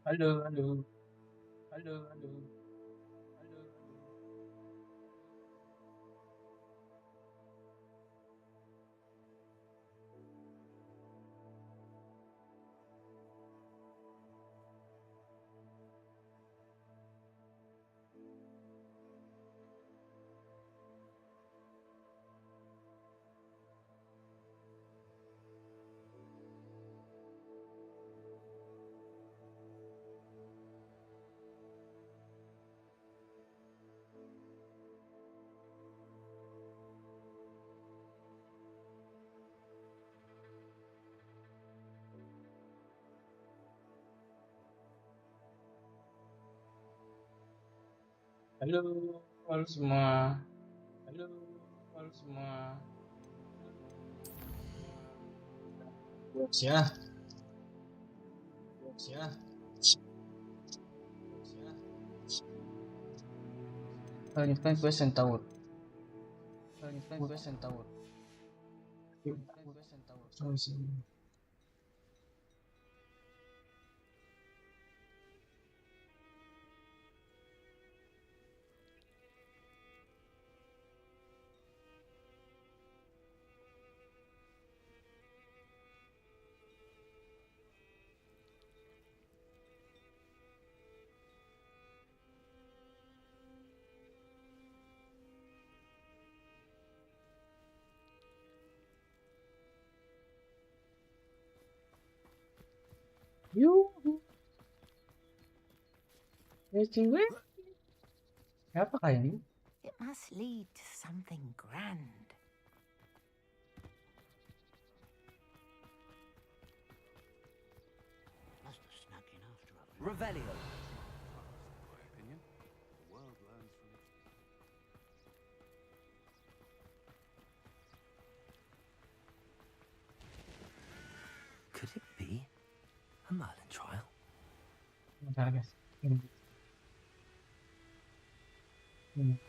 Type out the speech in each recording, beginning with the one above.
Halo, halo, halo, halo, halo, halo, halo semua, halo, halo semua. Ya, ya, lanjutkan question tower. Lanjutkan question tower. Sorry, sorry. Yuhu, wait. Apa kah ini? It must lead to something grand. Must have snuck in after us. Revelio. My opinion. The world learns from it. Could it be a Merlin trial? Bentar guys.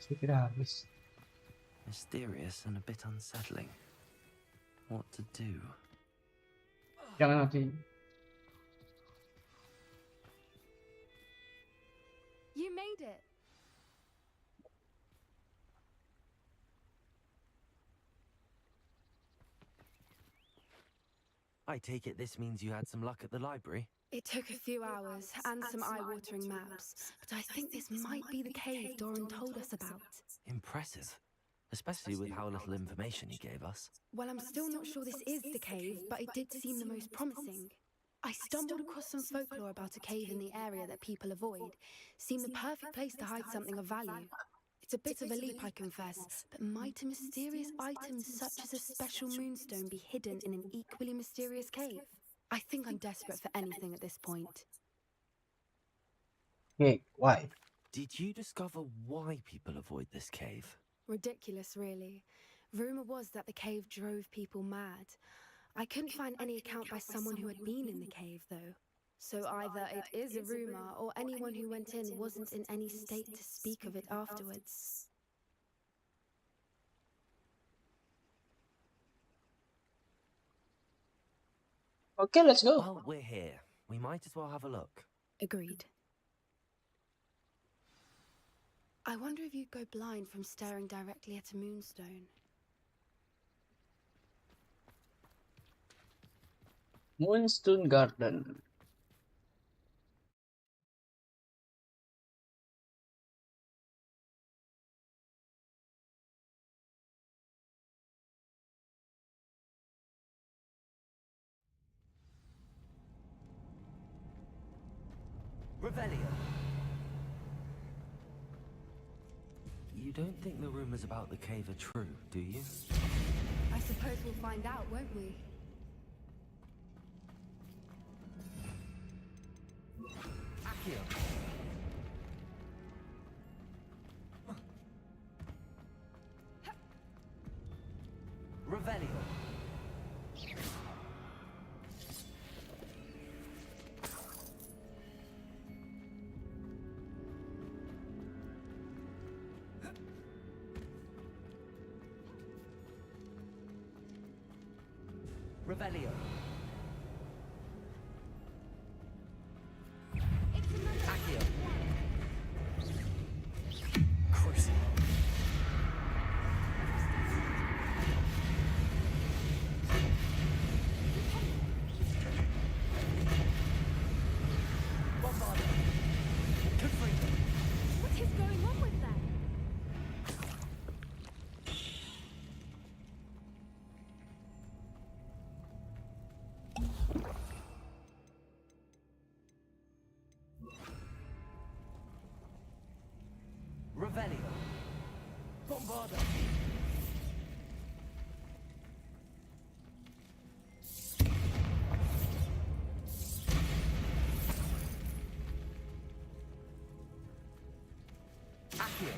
Sedikit habis. Mysterious and a bit unsettling. What to do? Jangan mati. You made it. I take it this means you had some luck at the library? It took a few hours and some eye-watering maps, but I think this might be the cave Doran told us about. Impressive. Especially with how little information he gave us. Well, I'm still not sure this is the cave, but it did seem the most promising. I stumbled across some folklore about a cave in the area that people avoid. Seemed the perfect place to hide something of value. It's a bit of a leap, I confess, but might a mysterious item such as a special moonstone be hidden in an equally mysterious cave? I think I'm desperate for anything at this point. Okay, why? Did you discover why people avoid this cave? Ridiculous, really. Rumor was that the cave drove people mad. I couldn't find any account by someone who had been in the cave, though. So either it is a rumor, or anyone who went in wasn't in any state to speak of it afterwards. Okay, let's go. Well, we're here. We might as well have a look. Agreed. I wonder if you'd go blind from staring directly at a moonstone. Moonstone Garden. Revelio. You don't think the rumors about the cave are true, do you? I suppose we'll find out, won't we? Accio. Revelio. Revelio. Revelio. Bombarda. Accio.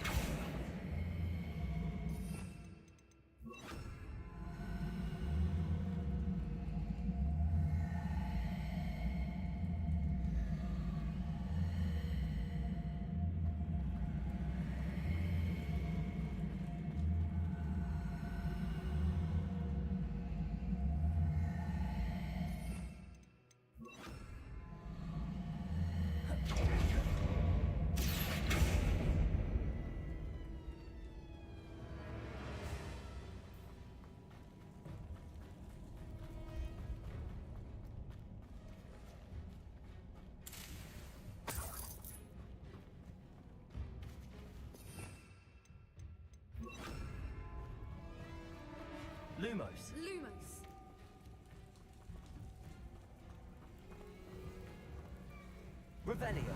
Lumos. Lumos. Revelio.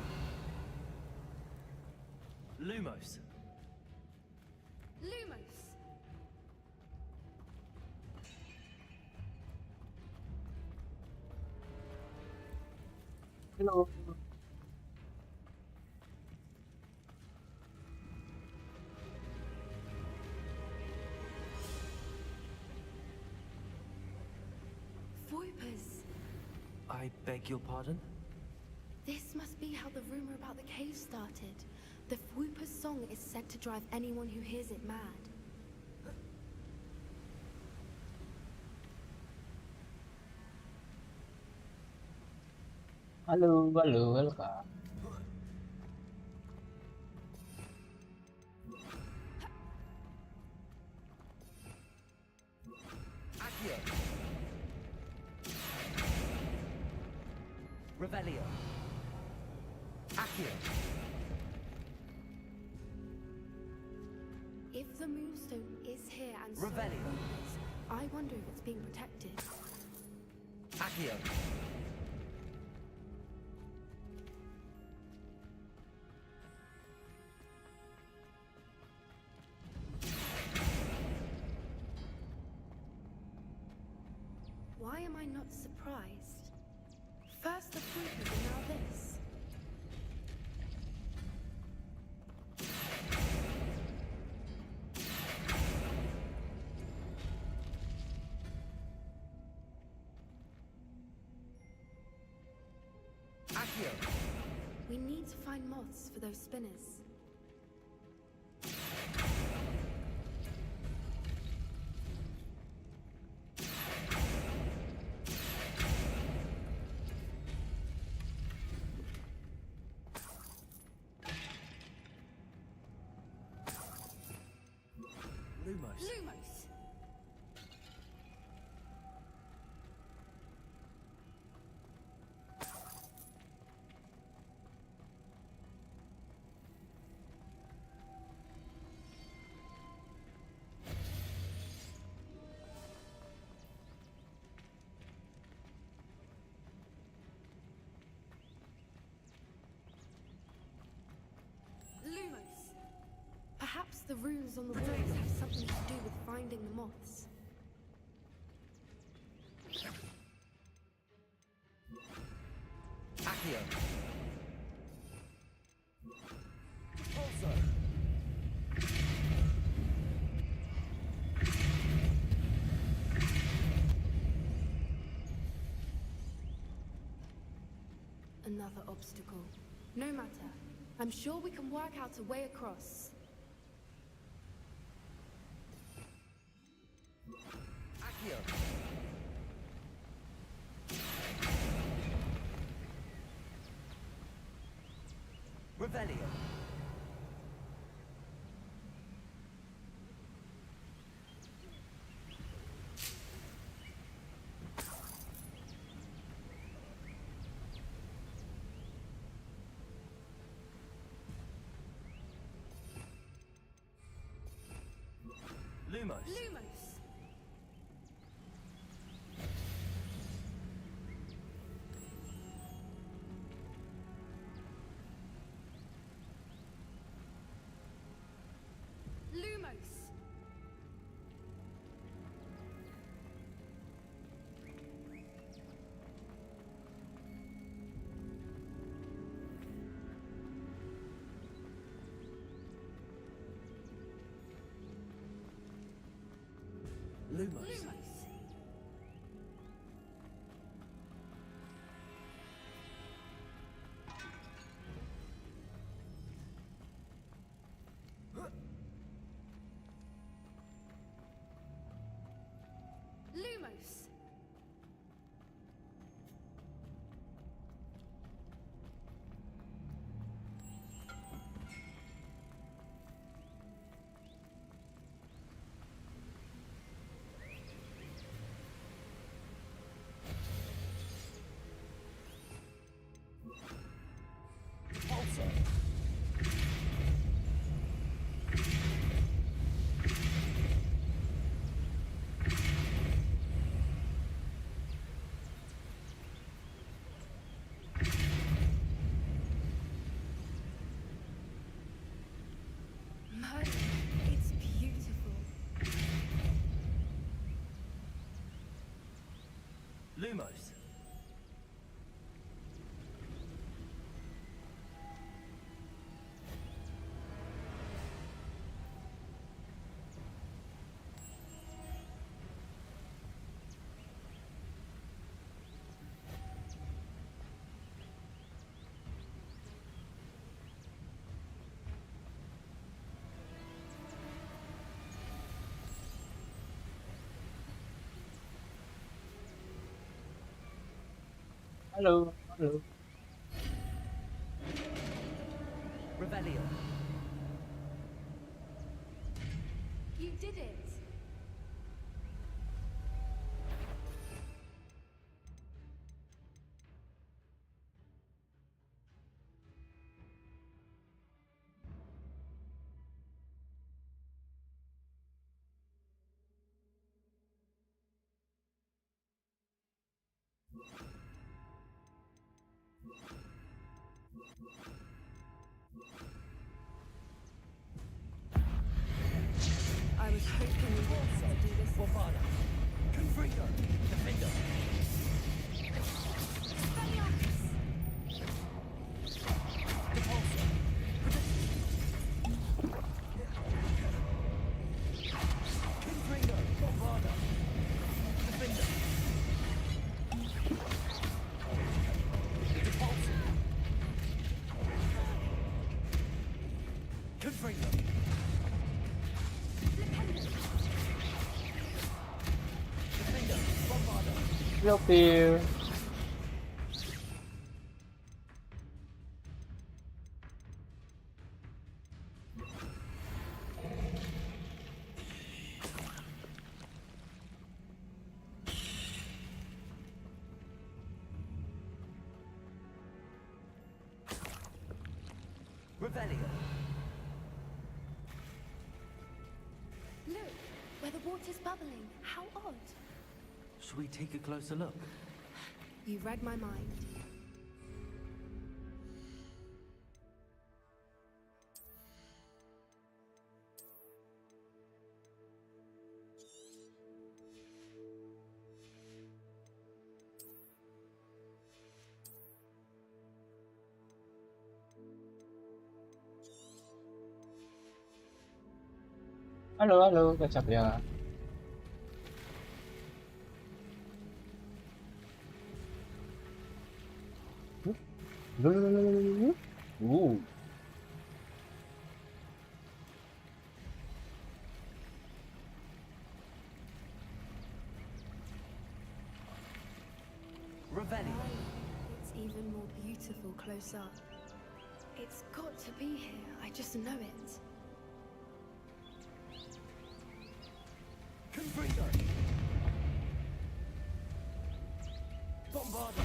Lumos. Lumos. Hello. Voipers. I beg your pardon? This must be how the rumor about the cave started. The Whooper's song is said to drive anyone who hears it mad. Halo, halo, welcome. Accio. Revelio. Accio. If the Moonstone is here and so are Revelio. Whoopers, I wonder if it's being protected. Accio. Why am I not surprised? First the Whoopers and now this. Accio. We need to find moths for those spinners. Lumos. Lumos! Lumos! Perhaps the runes on the walls have something to do with finding the moths. Accio. Also. Another obstacle. No matter. I'm sure we can work out a way across. Accio. Revelio. Lumos. Lumos! Lumos. Halo, halo. Rebellion. You did it! I was hoping you would do this. Bombarda. Confringo. Defender. Repulsor. Confringo. Bombarda. Defender. Repulsor. Confringo. Defender. Bombarda. Trakteer. Rebellion. Look, where the water's bubbling. How odd. Should we take a closer look? You read my mind. Halo, halo, kecap ya. Rebellion. It's even more beautiful close up. It's got to be here. I just know it. Confringo. Bombarda.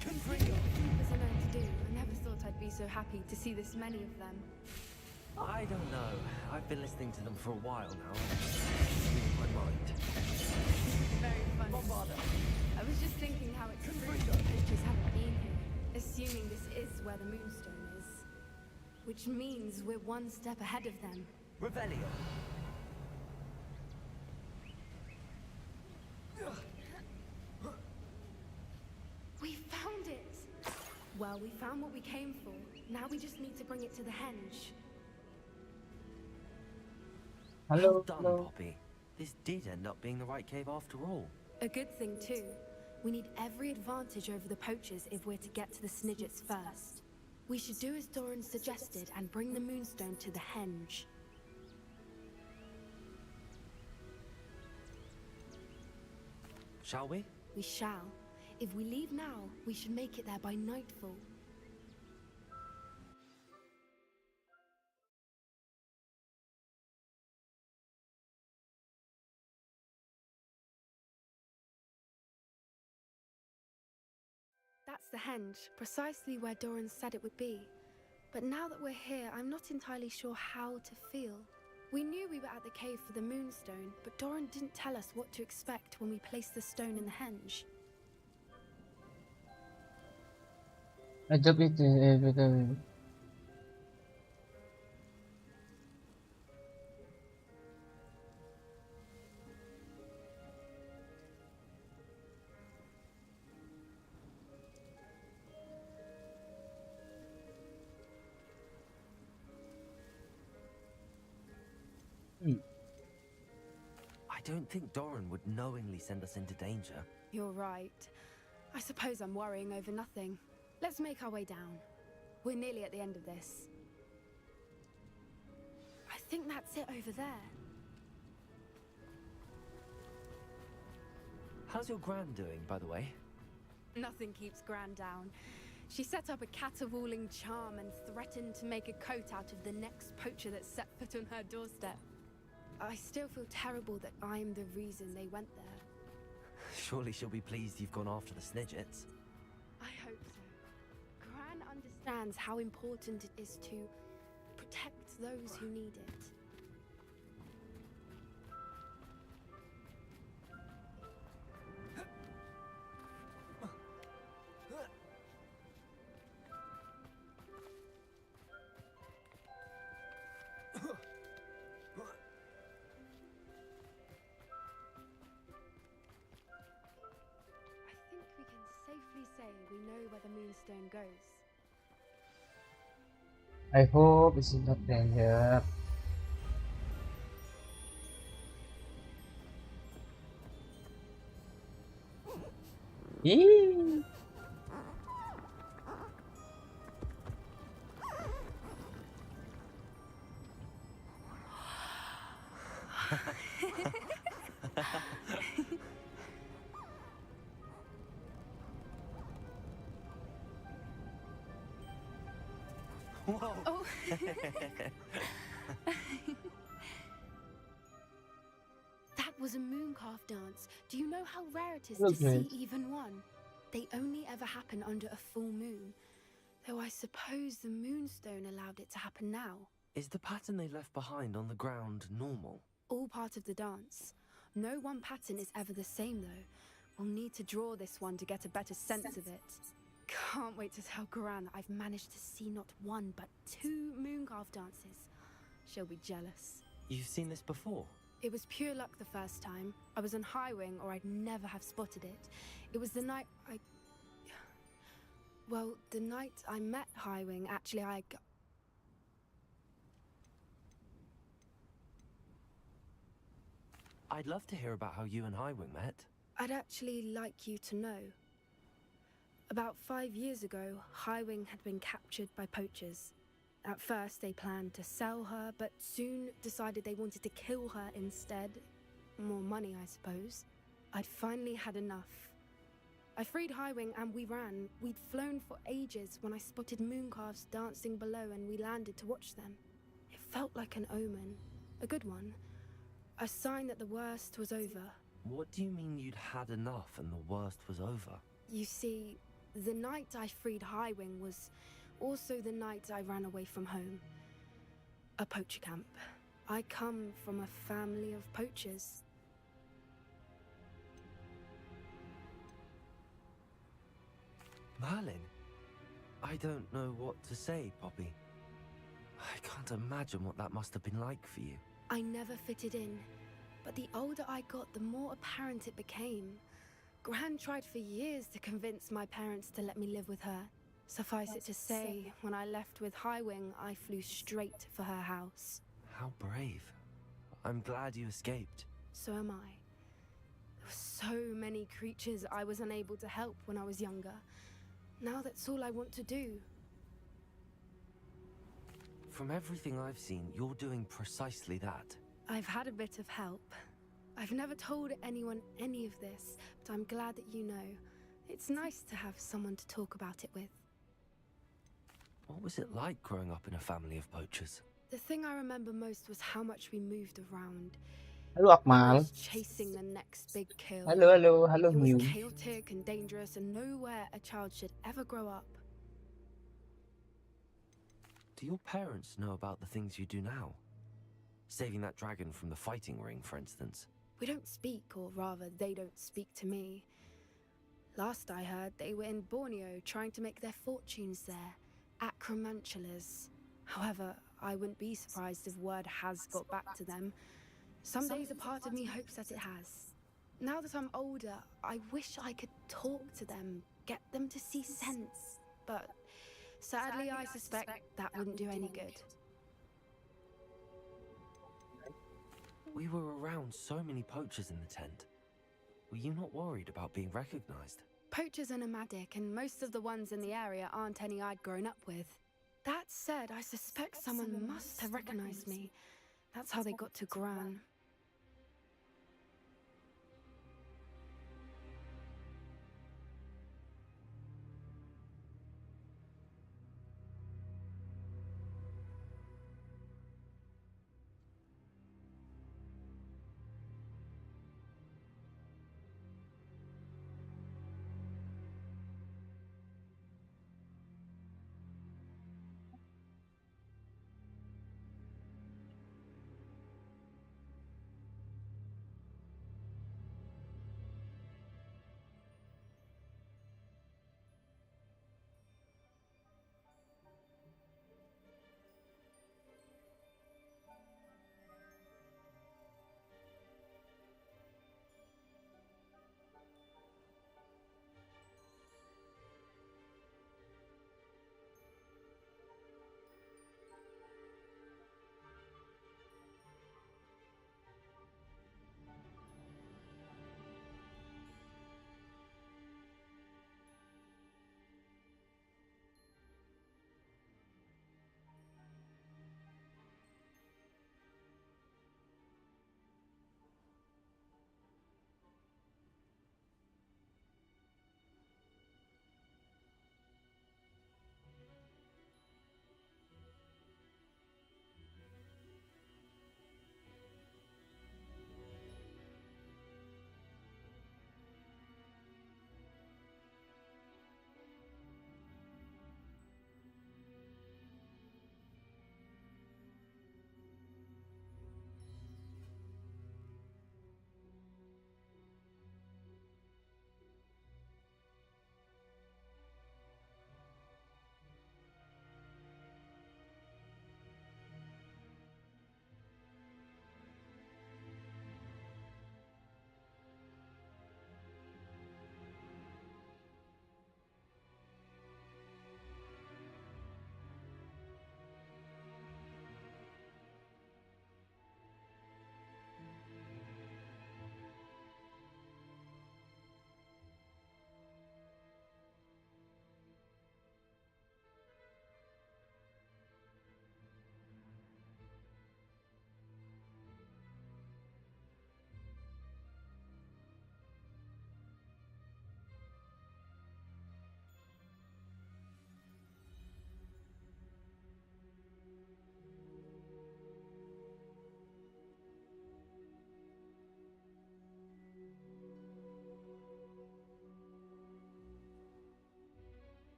Confringo. As I learned to do, I never thought I'd be so happy to see this many of them. I don't know. I've been listening to them for a while now. It's in my mind. Very funny. Bombarda. I was just thinking how it's true Confringo. that creatures haven't been here, assuming this is where the Moonstone is. Which means we're one step ahead of them. Rebellion. We found it! Well, we found what we came for. Now we just need to bring it to the henge. Well Halo, done, halo. Poppy. This did end up being the right cave after all. A good thing, too. We need every advantage over the poachers if we're to get to the Snidgets first. We should do as Doran suggested and bring the Moonstone to the henge. Shall we? We shall. If we leave now, we should make it there by nightfall. That's the henge, precisely where Doran said it would be. But now that we're here, I'm not entirely sure how to feel. We knew we were at the cave for the Moonstone, but Doran didn't tell us what to expect when we placed the stone in the henge. Ajab itu, betul. Hmm. I don't think Doran would knowingly send us into danger. You're right. I suppose I'm worrying over nothing. Let's make our way down. We're nearly at the end of this. I think that's it over there. How's your gran doing, by the way? Nothing keeps Gran down. She set up a caterwauling charm and threatened to make a coat out of the next poacher that set foot on her doorstep. I still feel terrible that I'm the reason they went there. Surely she'll be pleased you've gone after the Snidgets. I hope so. Gran understands how important it is to protect those who need it. I think we can safely say we know where the moonstone goes. I hope it's not danger. Eee! Whoa! Oh. That was a mooncalf dance. Do you know how rare it is to Okay. see even one? They only ever happen under a full moon. Though I suppose the moonstone allowed it to happen now. Is the pattern they left behind on the ground normal? All part of the dance. No one pattern is ever the same though. We'll need to draw this one to get a better sense of it. Can't wait to tell Gran I've managed to see not one but 2 mooncalf dances. She'll be jealous. You've seen this before? It was pure luck the first time. I was on Highwing or I'd never have spotted it. It was the night Well, the night I met Highwing, actually I'd love to hear about how you and Highwing met. I'd actually like you to know. About 5 years ago, Highwing had been captured by poachers. At first, they planned to sell her, but soon decided they wanted to kill her instead. More money, I suppose. I'd finally had enough. I freed Highwing and we ran. We'd flown for ages when I spotted mooncalves dancing below and we landed to watch them. It felt like an omen. A good one. A sign that the worst was over. What do you mean you'd had enough and the worst was over? You see, the night I freed Highwing was also the night I ran away from home. A poacher camp. I come from a family of poachers. Merlin? I don't know what to say, Poppy. I can't imagine what that must have been like for you. I never fitted in, but the older I got, the more apparent it became. Gran tried for years to convince my parents to let me live with her. Suffice it to say, when I left with Highwing, I flew straight for her house. How brave. I'm glad you escaped. So am I. There were so many creatures I was unable to help when I was younger. Now that's all I want to do. From everything I've seen, you're doing precisely that. I've had a bit of help. I've never told anyone any of this, but I'm glad that you know. It's nice to have someone to talk about it with. What was it like growing up in a family of poachers? The thing I remember most was how much we moved around. Halo Akmal. Always chasing the next big kill. Halo It was Mew. chaotic and dangerous and nowhere a child should ever grow up. Do your parents know about the things you do now? Saving that dragon from the fighting ring, for instance. We don't speak, or rather, they don't speak to me. Last I heard, they were in Borneo trying to make their fortunes there. Acromantulas. However, I wouldn't be surprised if word has got back to them. Some days a part of me hopes that it has. Now that I'm older, I wish I could talk to them, get them to see sense. But sadly, I suspect that wouldn't do any good. We were around so many poachers in the tent. Were you not worried about being recognized? Poachers are nomadic, and most of the ones in the area aren't any I'd grown up with. That said, I suspect someone must have recognized me. That's how they got to Gran.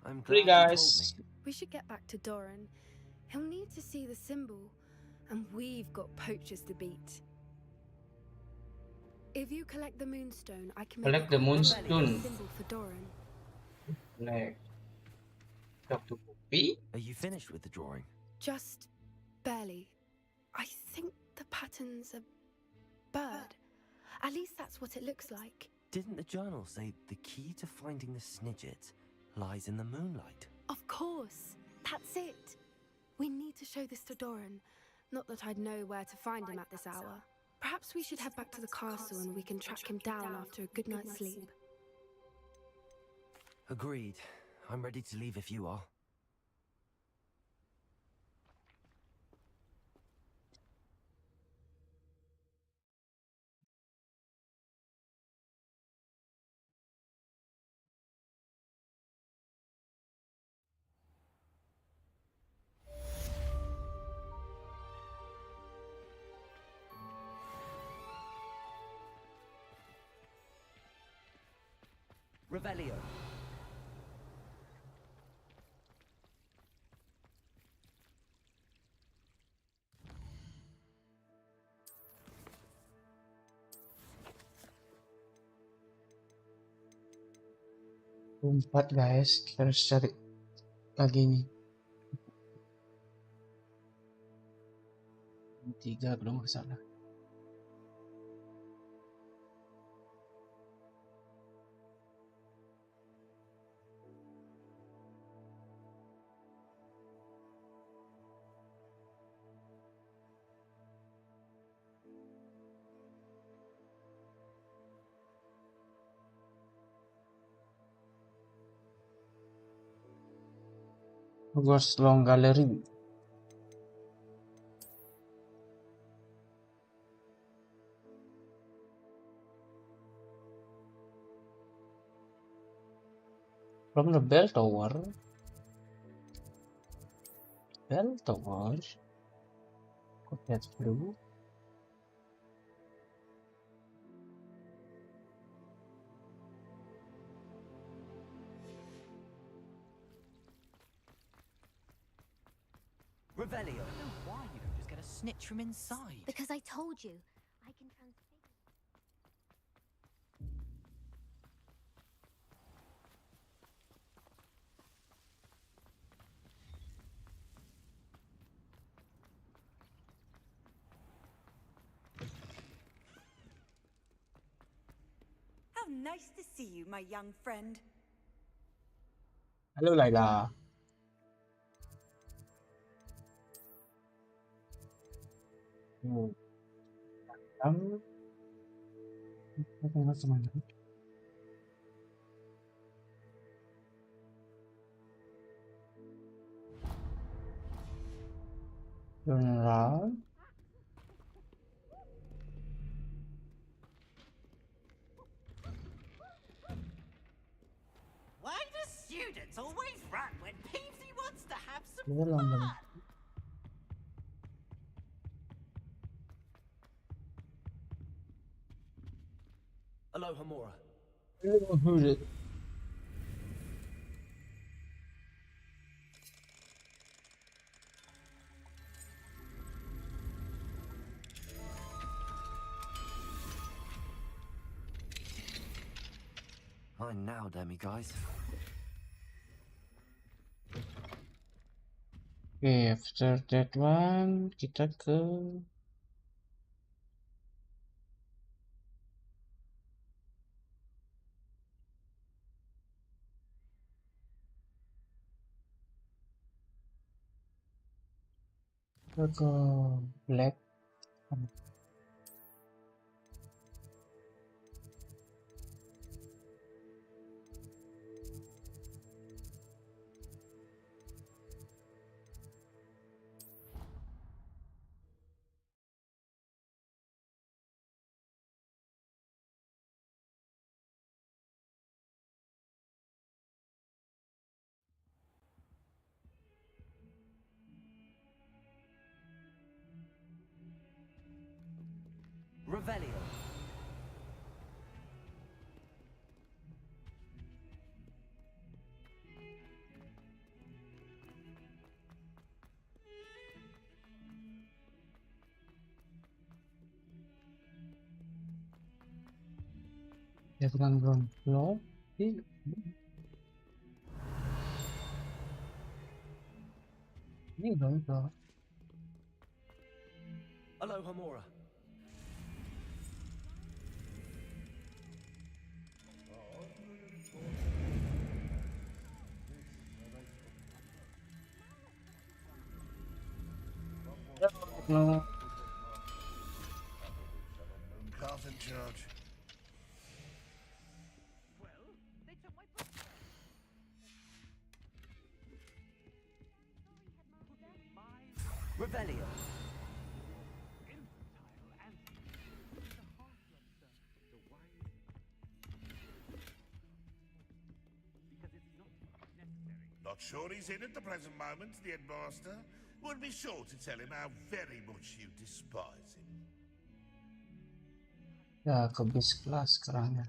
I'm Sorry glad you told me. guys. We should get back to Doran. He'll need to see the symbol, and we've got poachers to beat. If you collect the moonstone, I can make a Collect the quick run at the moonstone. symbol for Doran. Like, talk to Poppy. Are you finished with the drawing? Just barely. I think the pattern's a bird. At least that's what it looks like. Didn't the journal say the key to finding the Snidget lies in the moonlight? Of course. That's it. We need to show this to Doran. Not that I'd know where to find him at this hour. Perhaps we should head back to the castle and we can track him down after a good night's sleep. Agreed. I'm ready to leave if you are. Revelio. Empat guys, kita harus cari lagi nih. 3 belum ke sana. Hogwarts Long Gallery. From the bell tower. Bell tower. Kok lihat dulu. Revelio. I don't know why you don't just get a snitch from inside. Because I told you, I can transfigure. How nice to see you, my young friend. Halo Laila. Turn around. Why do students always run when Peavsy wants to have some Ini London. fun? Aloha Mora. Who's it? Mine now, Demi guys. Okay, after that one, kita ke Black. Revelio. Ya bukan ground floor. Ini ground floor. Aloha Mora. No. Car's in charge. Well, they took my book. Revelio. Infantile answer. The heart lobster. The wise. Because it's not necessary. Not sure he's in at the present moment, the headmaster. Would be sure to tell him how very much you despise him. Ya ke bis kelas sekarang ya.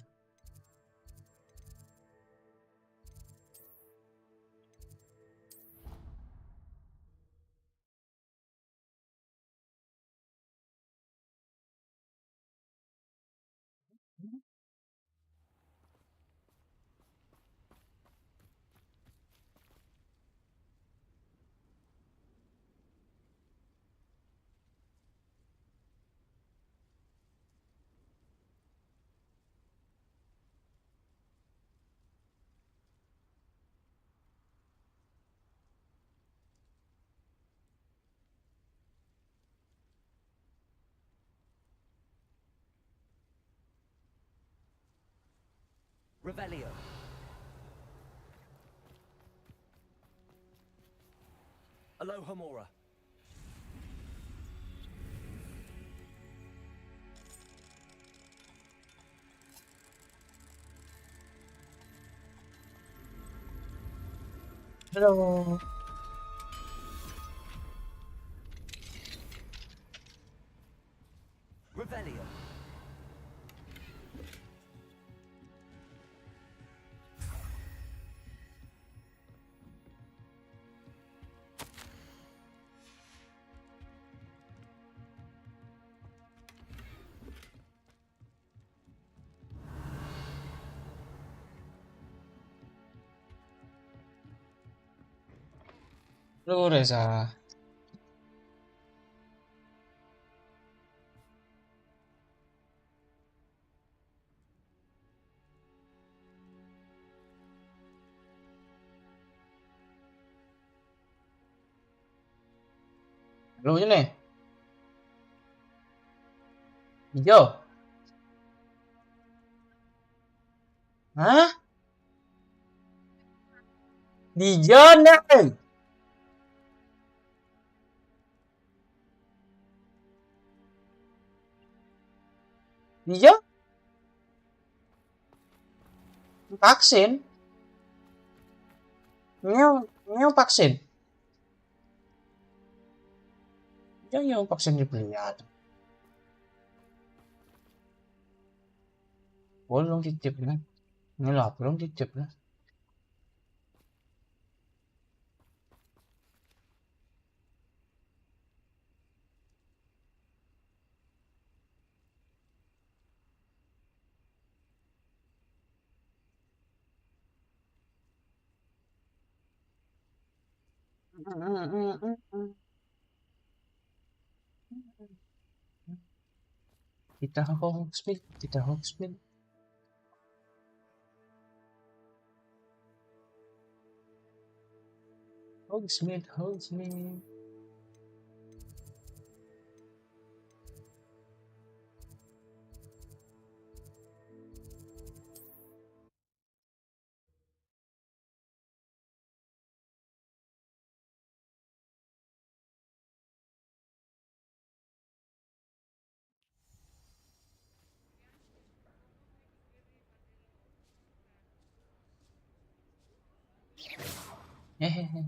Revelio. Aloha Mora. Halo. Revelio. Halo Reza. Halo ini. Hijau. Hah? Hijau nih. Hijau? Vaksin? Nyew vaksin. Hijau nyew vaksin dibelian. Belum titip kan? Ini lah belum titip kan? Kita Hogsmeade, kita Hogsmeade. Hogsmeade, Hogsmeade. Hehehe.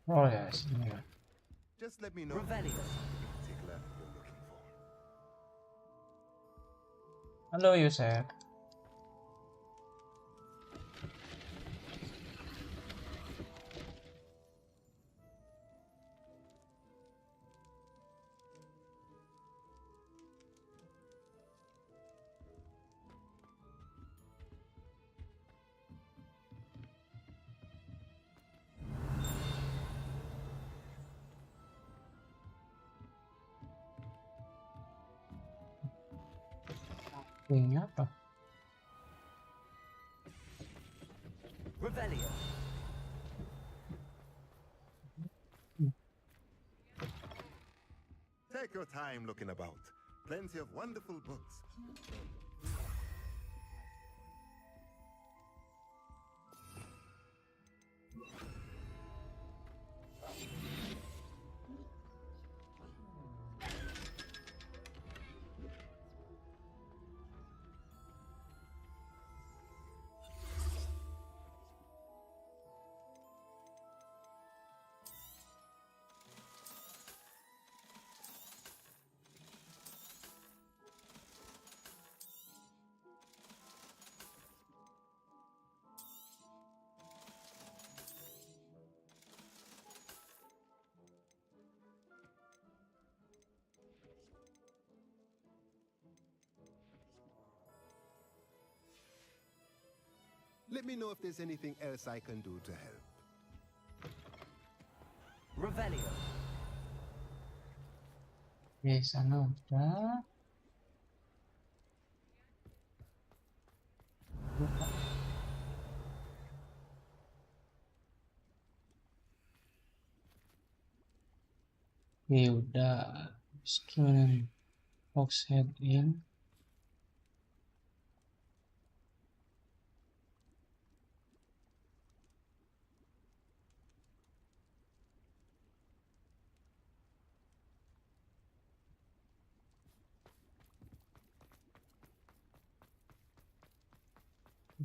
Oh ya, sini ya. Just let me know Revelio. in particular you're looking for. Halo Yusef. Ini apa? Revelio. Take your time looking about. Plenty of wonderful books. Let me know if there's anything else I can do to help. Revelio. Oke, sana udah. Lupa. Oke, udah. Terus box head in.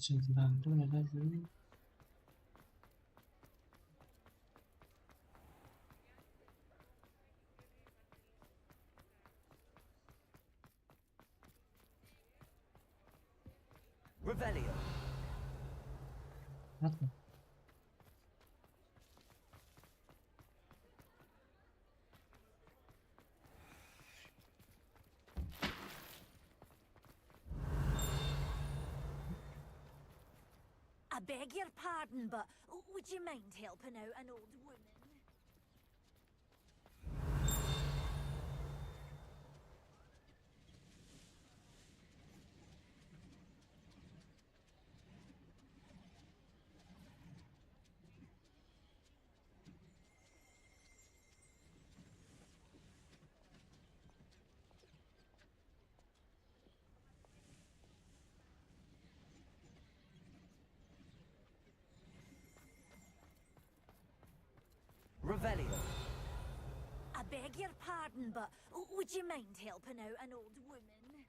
Sebelah itu ada sini. Revelio. Apa? I beg your pardon, but would you mind helping out an old woman? Revelio. I beg your pardon, but would you mind helping out an old woman?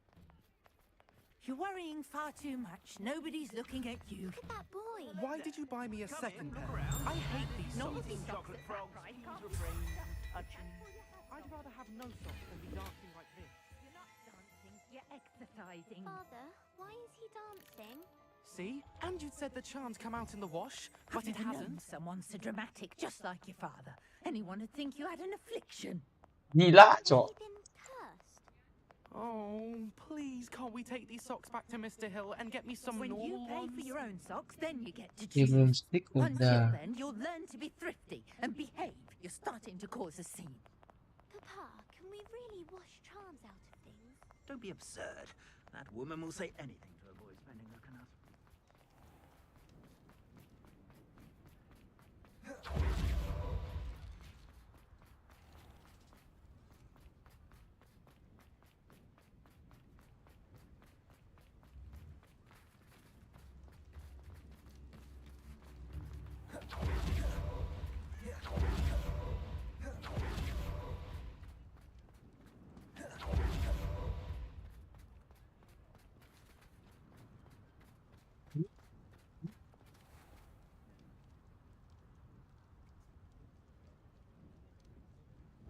You're worrying far too much. Nobody's looking at you. Look at that boy. Why did you buy me a second pair? I hate these socks. Chocolate frogs, I'd rather have no socks than be dancing like this. You're not dancing, you're exercising. Father, why is he dancing? See? And you'd said the charms come out in the wash, but it I've never known hasn't. someone so dramatic, just like your father. Anyone would think you had an affliction. Gila, Has Cok. he been cursed? Oh, please, can't we take these socks back to Mr. Hill and get me some When normal you pay ones? for your own socks, then you get to Di choose. broomstick Until udah. then, you'll learn to be thrifty and behave. You're starting to cause a scene. Papa, can we really wash charms out of things? Don't be absurd. That woman will say anything to avoid spending her canal.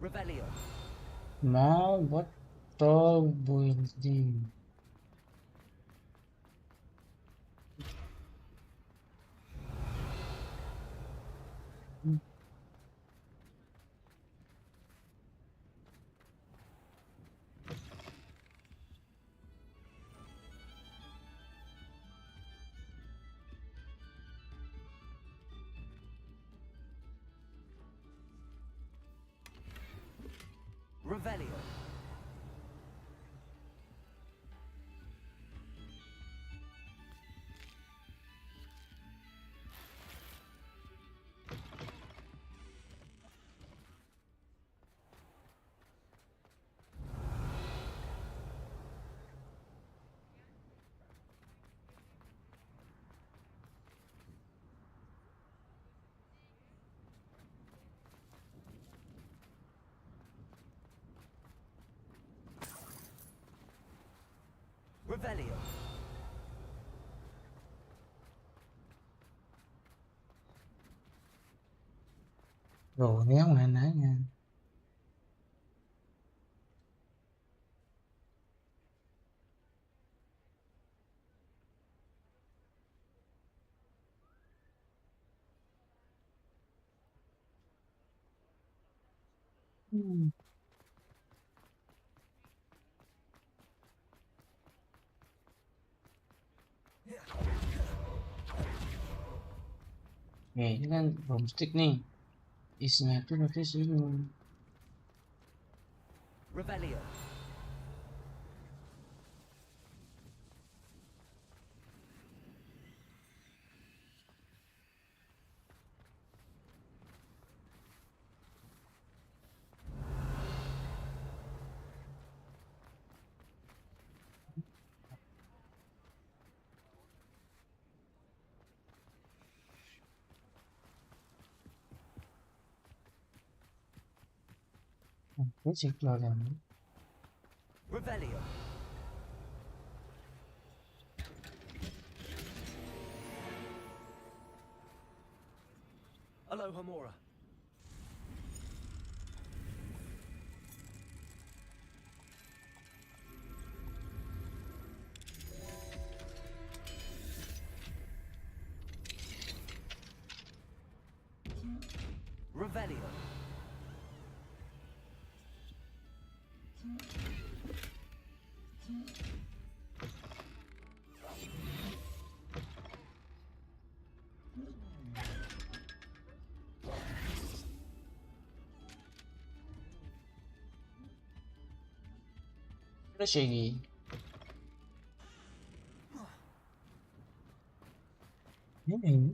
Revelio. Mau botol building. Revelio. Revelio. Loh, ini yang mananya? Ini kan broomstick nih. Isinya tuh nanti sini. Revelio. Oke sih keluarnya. Revelio. Alohomora. Revelio. Terus ini. Ini.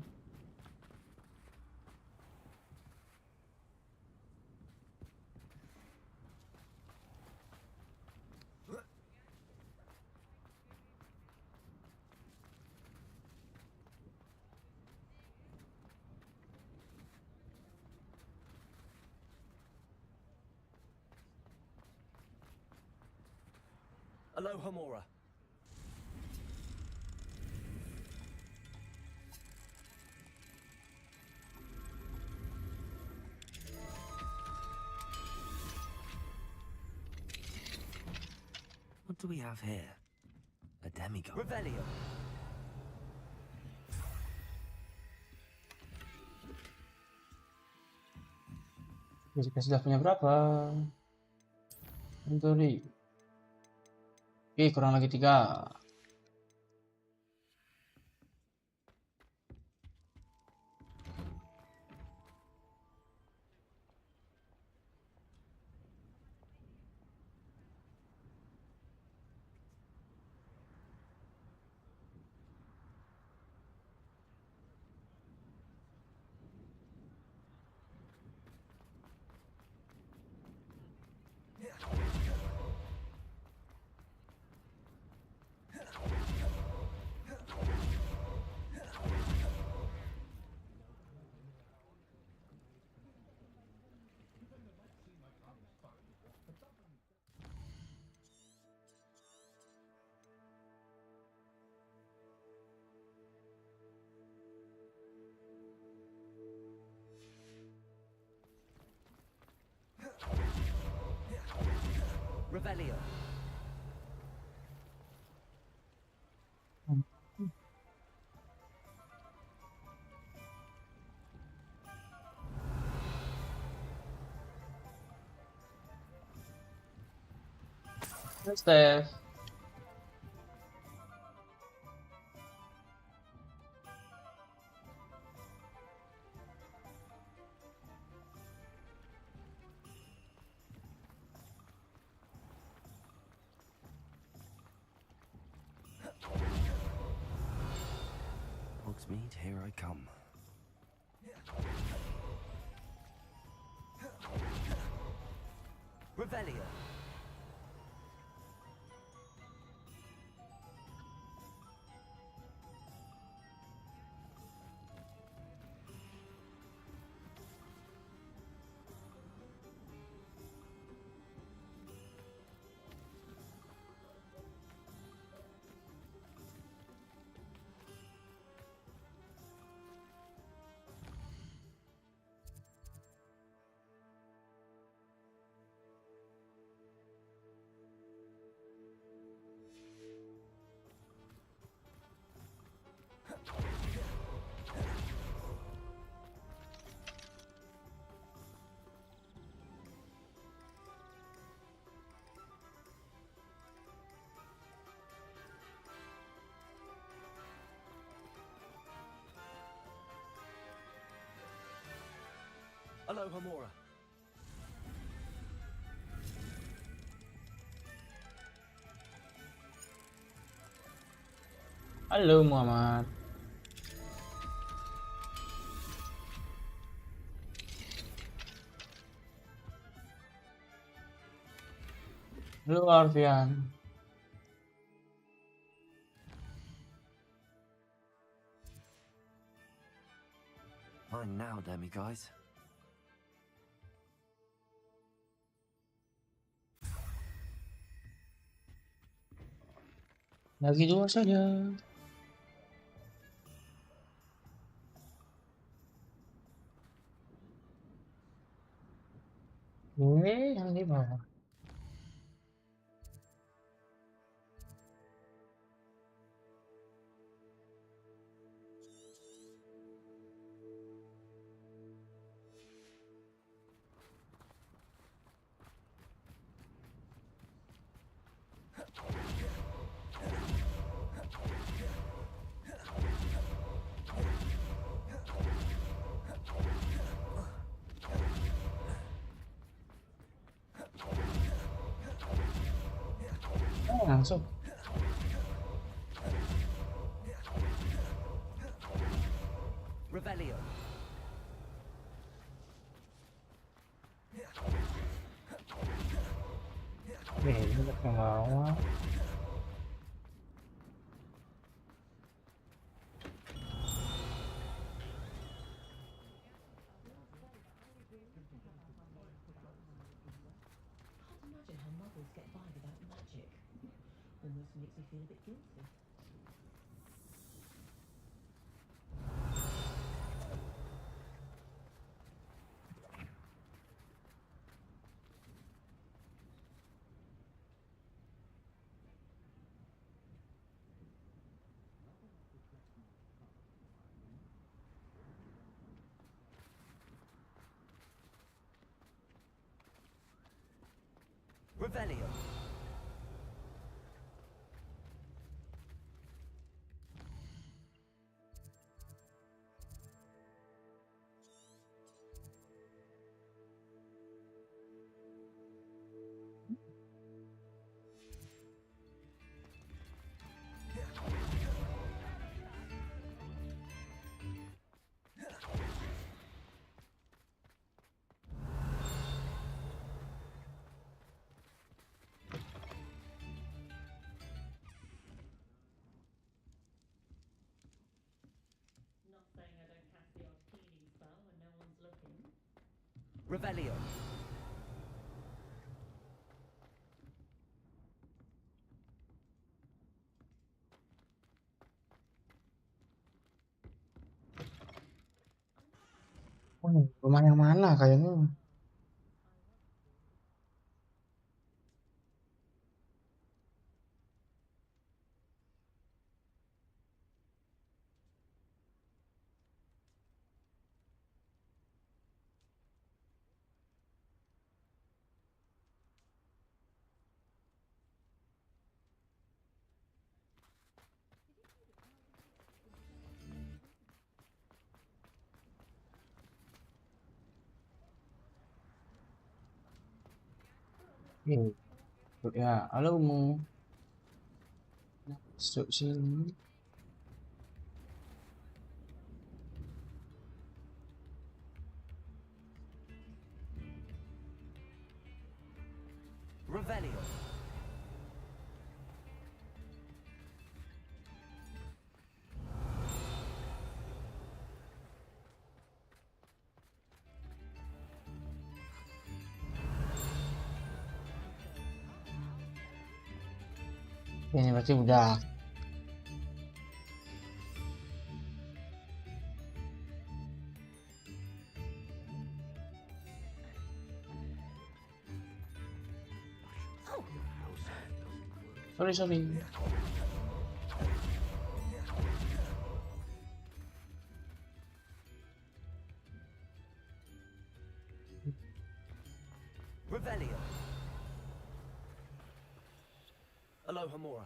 Alohomora. What do we have here? A demigod. Revelio. Kita sudah punya berapa? Inventory. Oke, kurang lagi 3. Revelio. Steph. Hogsmeade, here I come. Revelio. Aloha Mora. Halo Muhammad. Halo Arfian. Mine now, demi guys. Lagi 2 saja. Yang di bawah. Langsung. Revelio. Udah ke bawah. Imagine how mothers get by without magic. Almost makes me feel a bit guilty. Revelio. Not saying I don't cast the odd healing spell when no one's looking. Revelio. Rumah yang mana kayaknya? Ya, halo mau masuk sini. Revelio. Ini berarti udah. Sorry. Revelio. Aloha Mora.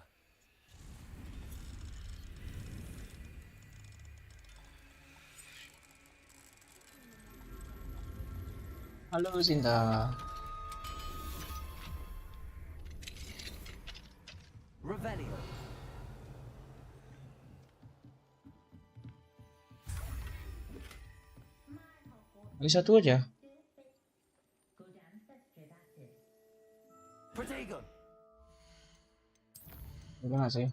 Halo Sinta. Revelio. Lagi satu aja. Protego. Udah nggak sih?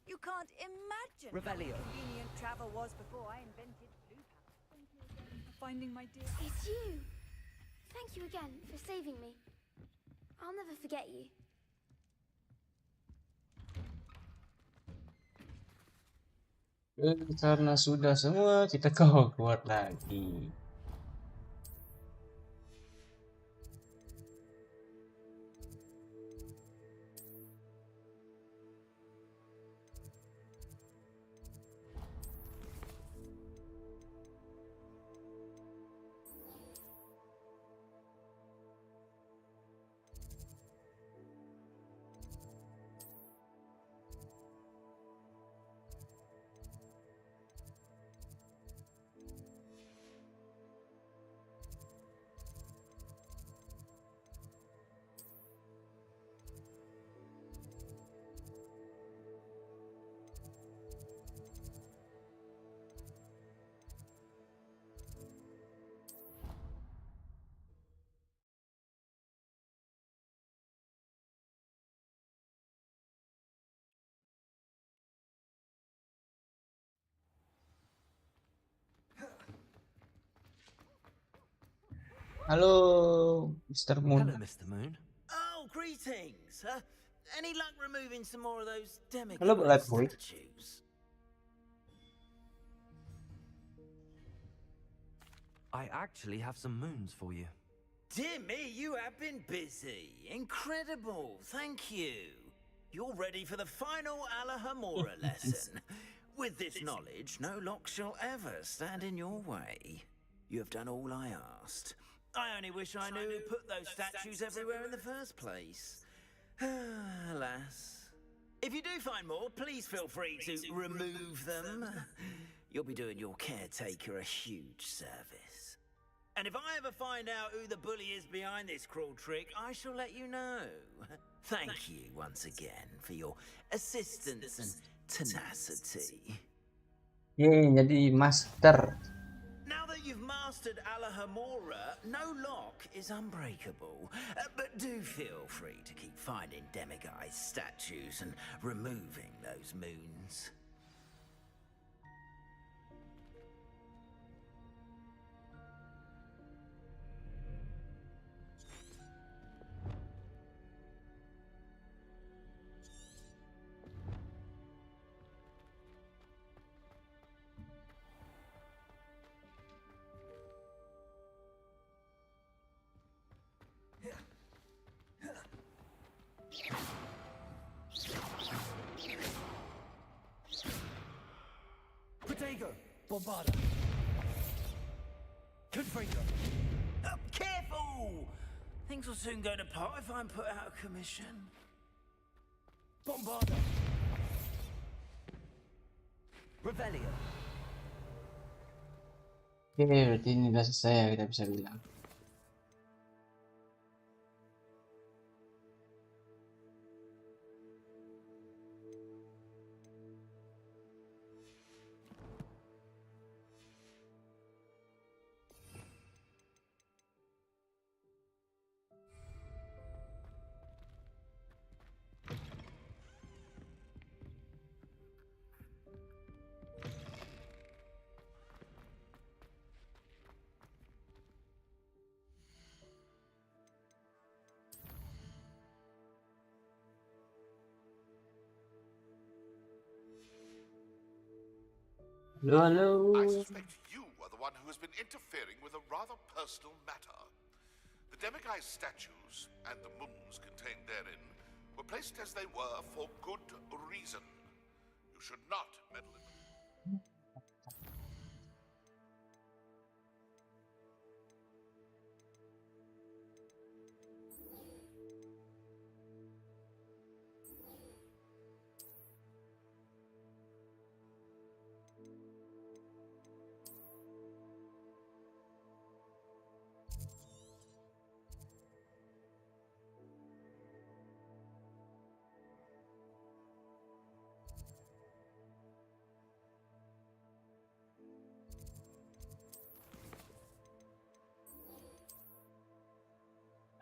You can't imagine Revelio. how convenient travel was before I invented blue pants. Thank you again for finding my dear. It's you. Thank you again for saving me. I'll never forget you. Karena sudah semua kita ke Hogwarts lagi. Halo, Mr. Moon. Hello, Mr. Moon. Oh, greetings. Any luck removing some more of those Halo, demigod Black Boy. statues? I actually have some moons for you. Dear me, you have been busy. Incredible. Thank you. You're ready for the final Alahamora lesson. With this knowledge, no lock shall ever stand in your way. You have done all I asked. I only wish I knew who put those statues everywhere in the first place. Alas. If you do find more, please feel free to remove them. You'll be doing your caretaker a huge service. And if I ever find out who the bully is behind this cruel trick, I shall let you know. Thank you once again for your assistance and tenacity. Yeay, jadi master. Now that you've mastered Alahamora, no lock is unbreakable. But do feel free to keep finding demiguise statues and removing those moons. Protego. Bombarda. Confringo. Careful! Things will soon go to pot if I'm put out of commission. Bombarda. Revelio. Oke, berarti ini udah selesai ya, kita bisa bilang. Hello. I suspect you are the one who has been interfering with a rather personal matter. The demiguise statues and the moons contained therein were placed as they were for good reason. You should not meddle in them.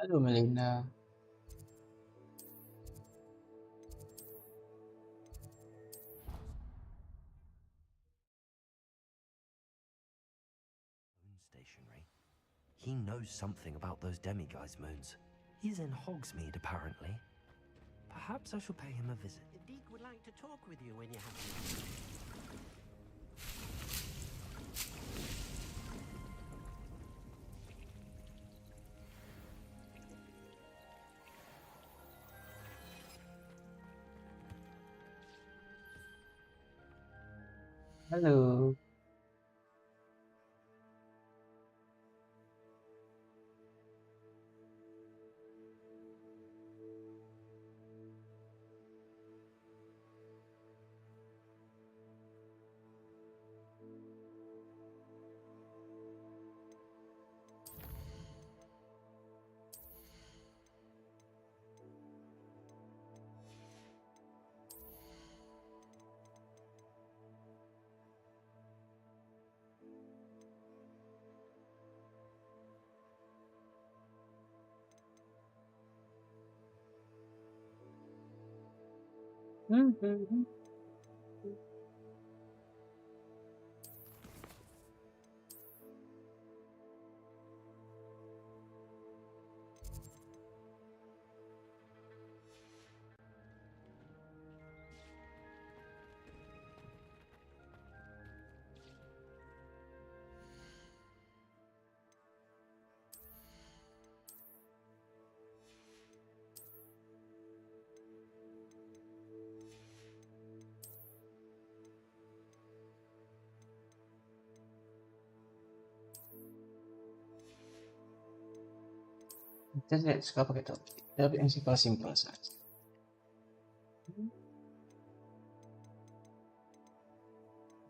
Halo Melina. Moon stationery. He knows something about those demiguise moons. He's in Hogsmeade, apparently. Perhaps I shall pay him a visit. Deke would like to talk with you when you have. Halo. Kita tidak suka pakai T.O.T. Tapi yang simpel-simpel saja.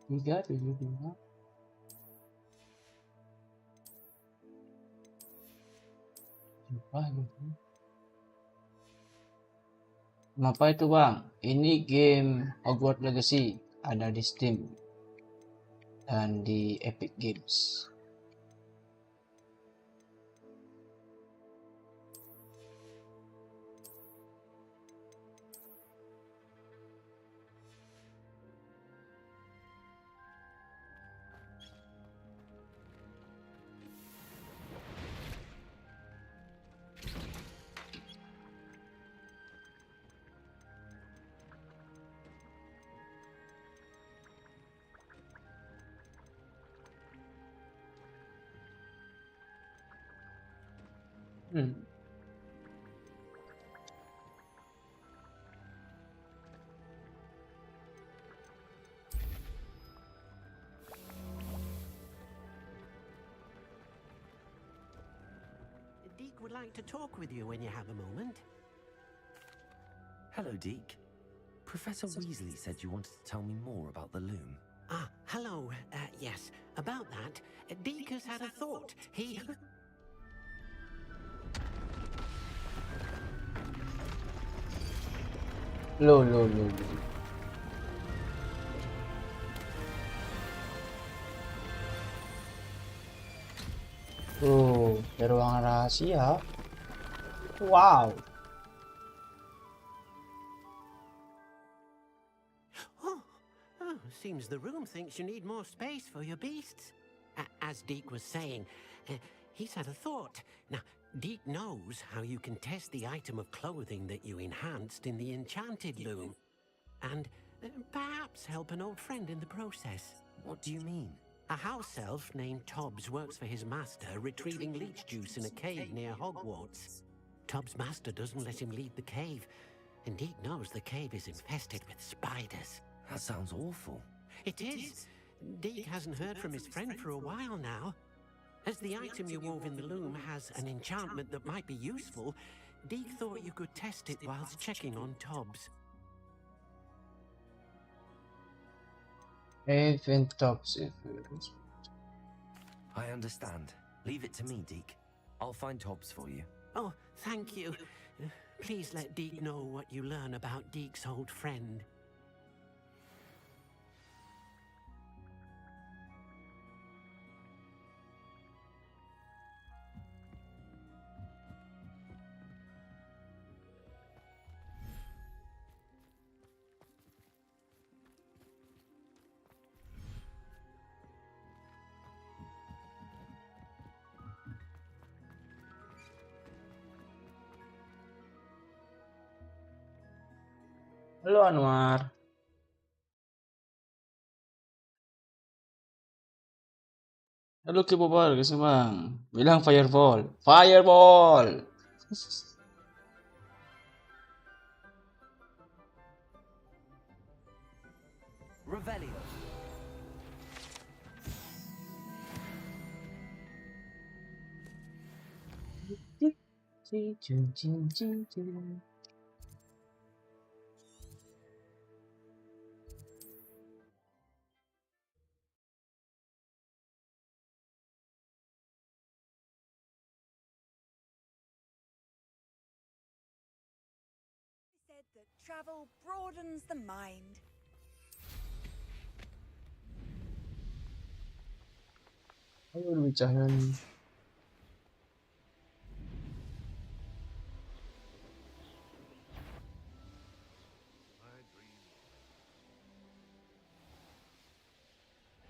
Tiga, tujuh, lima. Jumpa gitu. Apa itu bang? Ini game Hogwarts Legacy. Ada di Steam. Dan di Epic Games. Deke would like to talk with you when you have a moment. Hello, Deke. Professor Weasley said you wanted to tell me more about the loom. Ah, hello. Yes, about that. Deke has had a thought. He... Loh. Oh, ada ruangan rahasia. Wow. Seems the room thinks you need more space for your beasts. As Deke was saying, he's had a thought. Now, Deke knows how you can test the item of clothing that you enhanced in the enchanted loom. And perhaps help an old friend in the process. What do you mean? A house elf named Tobbs works for his master, retrieving leech juice in a cave near Hogwarts. Tobbs' master doesn't let him leave the cave, and Deke knows the cave is infested with spiders. That sounds awful. It is. Deke hasn't heard from his friend for a while now. As the item you wove in the loom has an enchantment that might be useful, Deke thought you could test it whilst checking on Tobbs. Even Tobbs. I understand. Leave it to me, Deke. I'll find Tobbs for you. Oh, thank you. Please let Deke know what you learn about Deke's old friend. Halo Anwar. Halo K-popper, guys bang. Bilang fireball. Fireball. Revelio. Said that travel broadens the mind. Ayo lebih cahaya nih.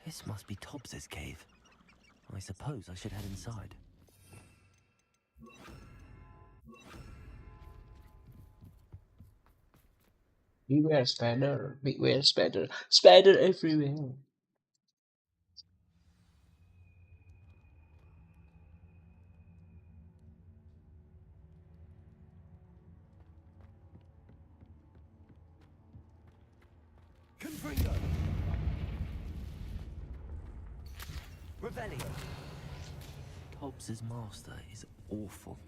This must be Tobbs's cave. I suppose I should head inside. Beware spider. Beware spider. Spider everywhere. Confringo. Revelio. Tobbs's master is awful.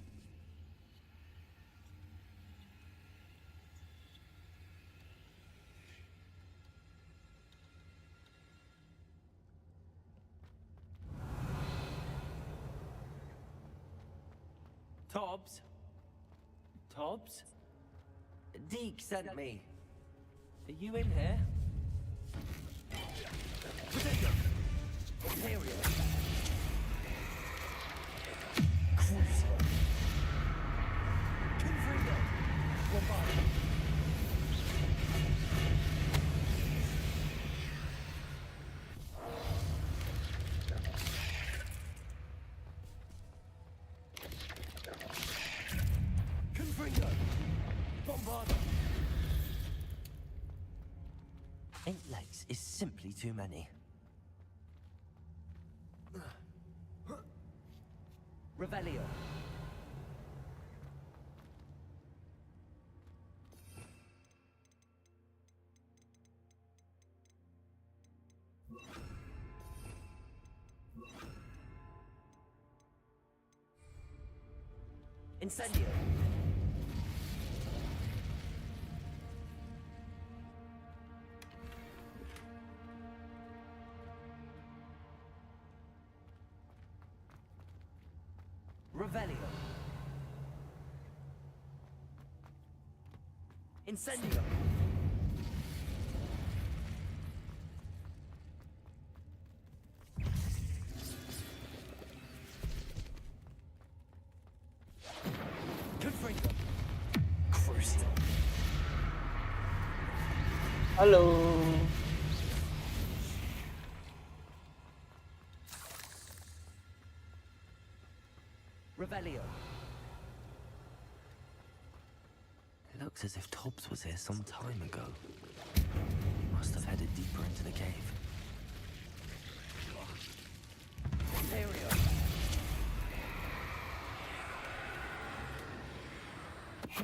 Tobbs? Tobbs? Deke sent me. Are you in here? Potato. Ontario. Cruiser. Confringo. Bombardier. Confringo. Bombardier. 8 legs is simply too many. Revelio. Incendio. Revelio. Incendio. Confringo. Crucial. Halo. Revelio. It looks as if Tobbs was here some time ago. He must have headed deeper into the cave. Imperio.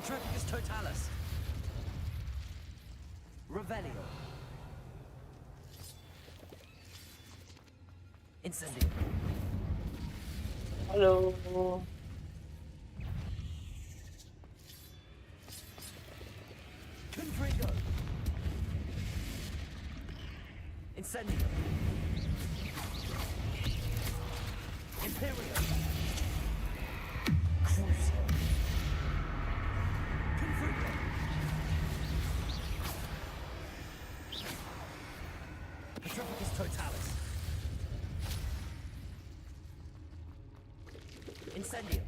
Trakteer totalis. Revelio. Incendio. Halo. Confringo. Incendio. Imperio. Crucio. Confringo. Trakteer totalis. Incendio.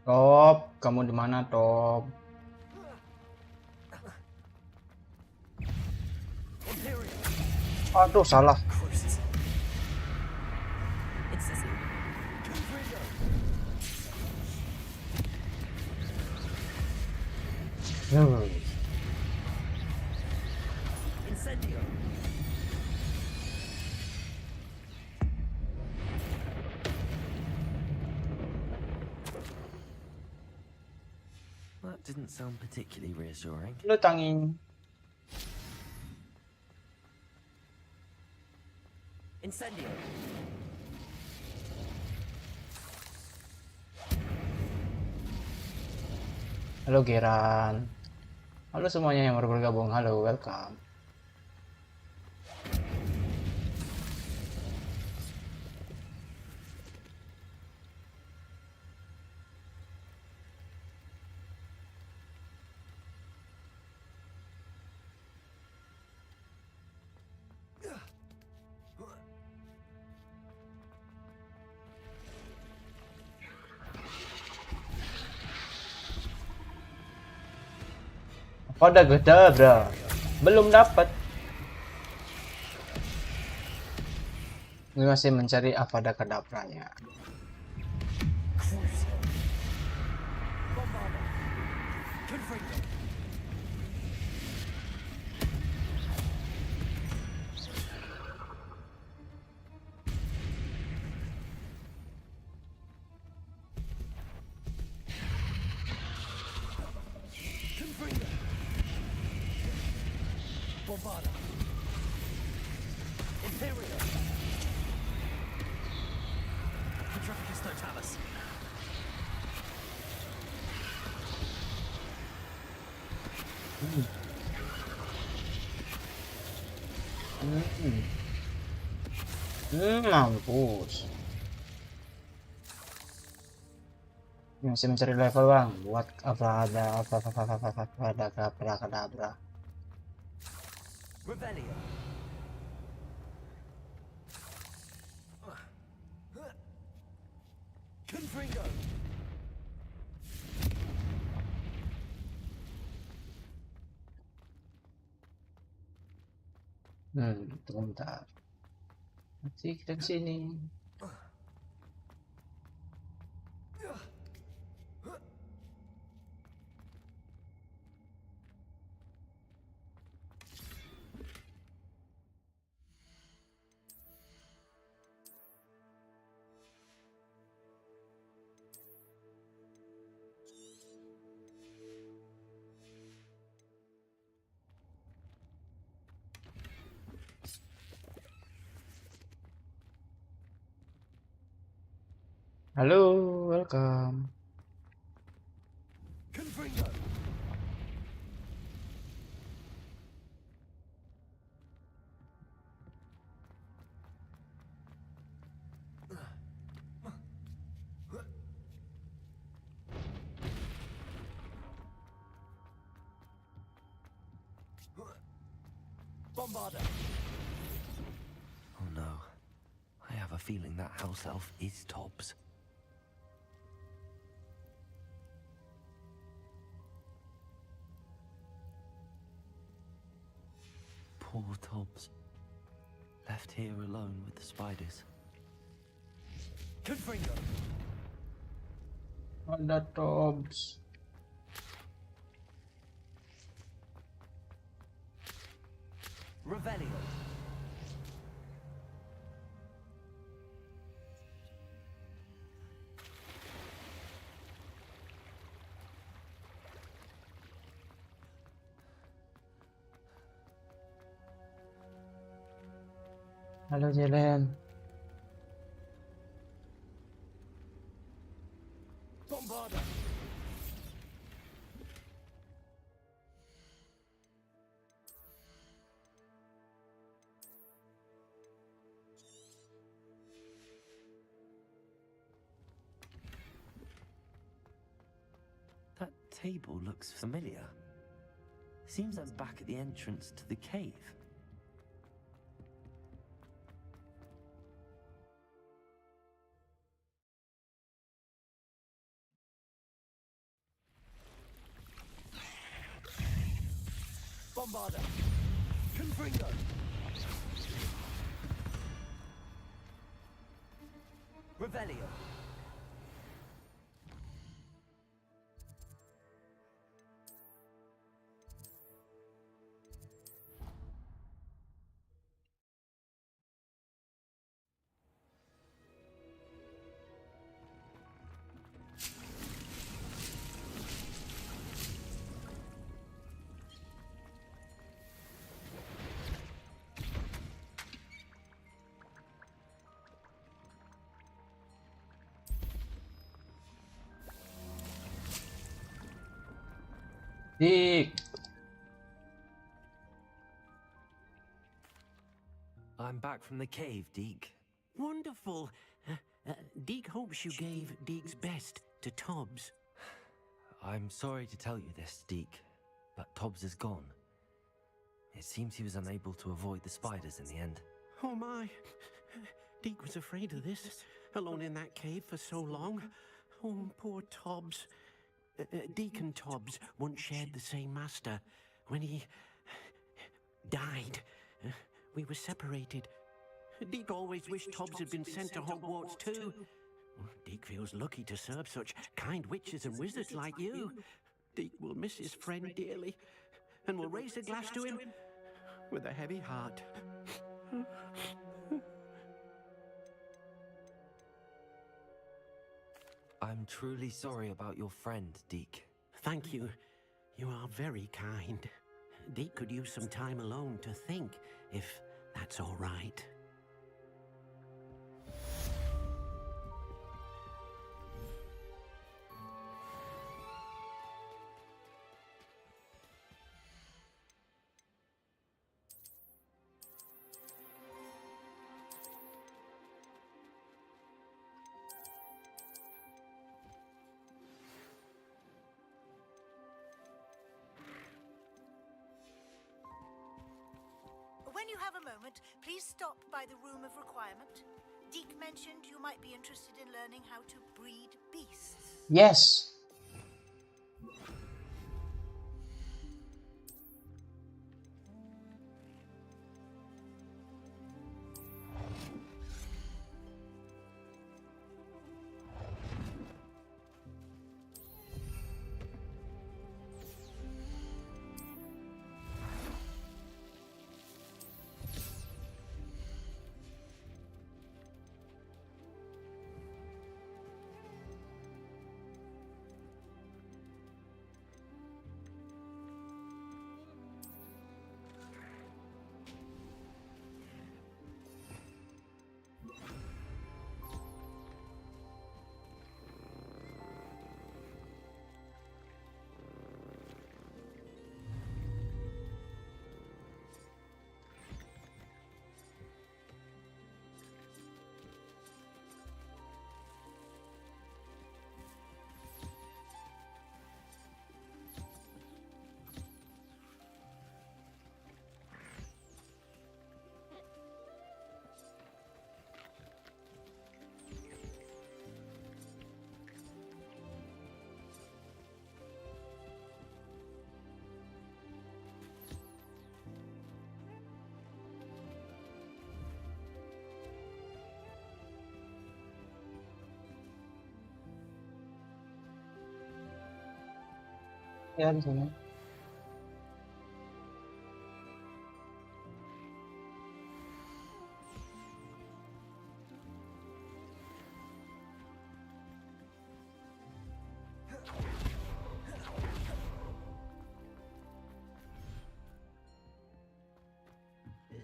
Top, kamu di mana, Top? Aduh, salah. Incendio. That didn't sound particularly reassuring. Lu tangin. Incendio. Halo Geran. Halo semuanya yang baru bergabung. Halo, welcome. Pada gedabra. Belum dapat. Ini masih mencari apa ada kedabranya. Bombada. Imperio. Trakteer totalis. Mampus. Masih mencari level, Bang. Buat apa kadabra. Revelio. Confringo. Tunggu bentar. Nanti kita ke sini. Halo, welcome. Confringo. Bombada. Oh no. I have a feeling that house elf is Tobbs. Poor Tobbs. Left here alone with the spiders. Confringo! Ada Tobbs. Revelio. Halo Jelen. Bombarda. That table looks familiar. Seems that's back at the entrance to the cave. Bombarda. Confringo. Revelio. Dik. I'm back from the cave, Deke. Wonderful. Deke hopes you gave Deke's best to Tobbs. I'm sorry to tell you this, Deke, but Tobbs is gone. It seems he was unable to avoid the spiders in the end. Oh my. Deke was afraid of this, alone in that cave for so long. Oh, poor Tobbs. Deke and Tobbs once shared the same master. When he died, we were separated. Deke always wished Tobbs had been sent to Hogwarts too. Deke feels lucky to serve such kind witches and wizards like you. Deke will miss his friend dearly, and will raise a glass to him with a heavy heart. I'm truly sorry about your friend, Deke. Thank you. You are very kind. Deke could use some time alone to think, if that's all right. When you have a moment, please stop by the Room of Requirement. Deke mentioned you might be interested in learning how to breed beasts. Yes. Ya di sini.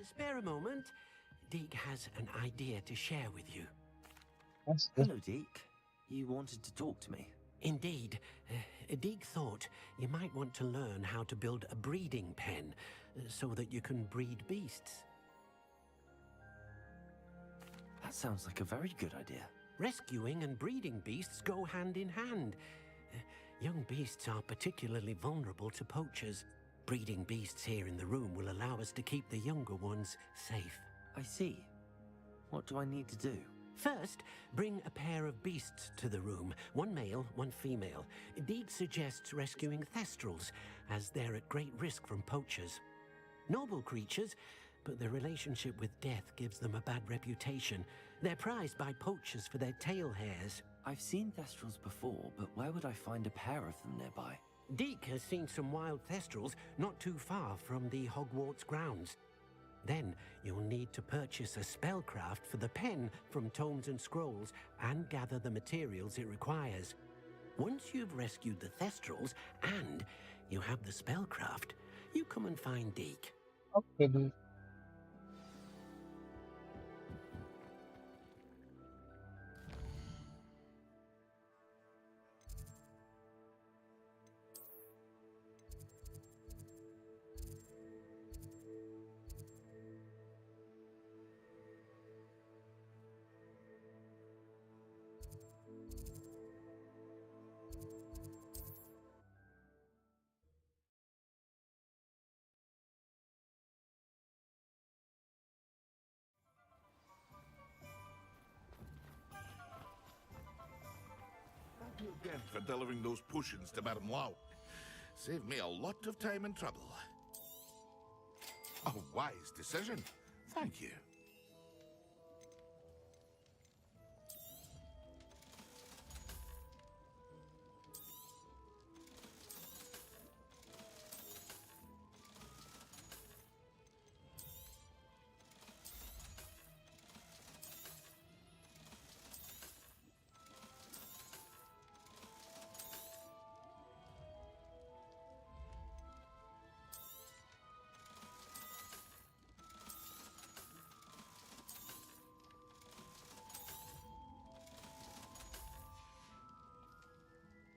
Spare a moment. Deke has an idea to share with you. Hello, Deke. You wanted to talk to me? Indeed. Deke thought you might want to learn how to build a breeding pen so that you can breed beasts. That sounds like a very good idea. Rescuing and breeding beasts go hand in hand. Young beasts are particularly vulnerable to poachers. Breeding beasts here in the room will allow us to keep the younger ones safe. I see. What do I need to do? First, bring a pair of beasts to the room. One male, one female. Deke suggests rescuing thestrals, as they're at great risk from poachers. Noble creatures, but their relationship with death gives them a bad reputation. They're prized by poachers for their tail hairs. I've seen thestrals before, but where would I find a pair of them nearby? Deke has seen some wild thestrals not too far from the Hogwarts grounds. Then you'll need to purchase a spellcraft for the pen from Tomes and Scrolls and gather the materials it requires. Once you've rescued the thestrals and you have the spellcraft, you come and find Deke. Oke, Di. Thank you again for delivering those potions to Madame Wow. Saved me a lot of time and trouble. A wise decision. Thank you.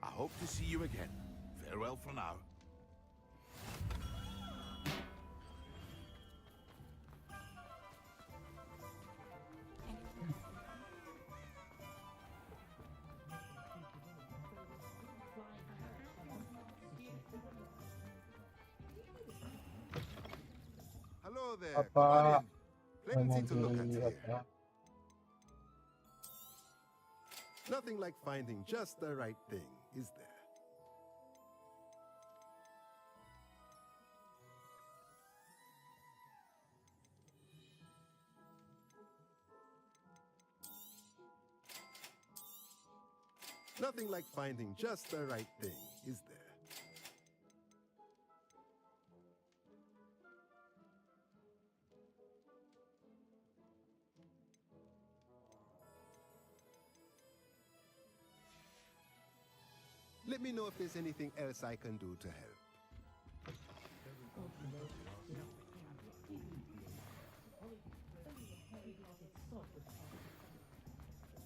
I hope to see you again. Farewell for now. Hello there. Apa Come on in. mau Plenty to look at beli here. apa? Nothing like finding just the right thing, is there? Nothing like finding just the right thing, is there? Let me know if there's anything else I can do to help.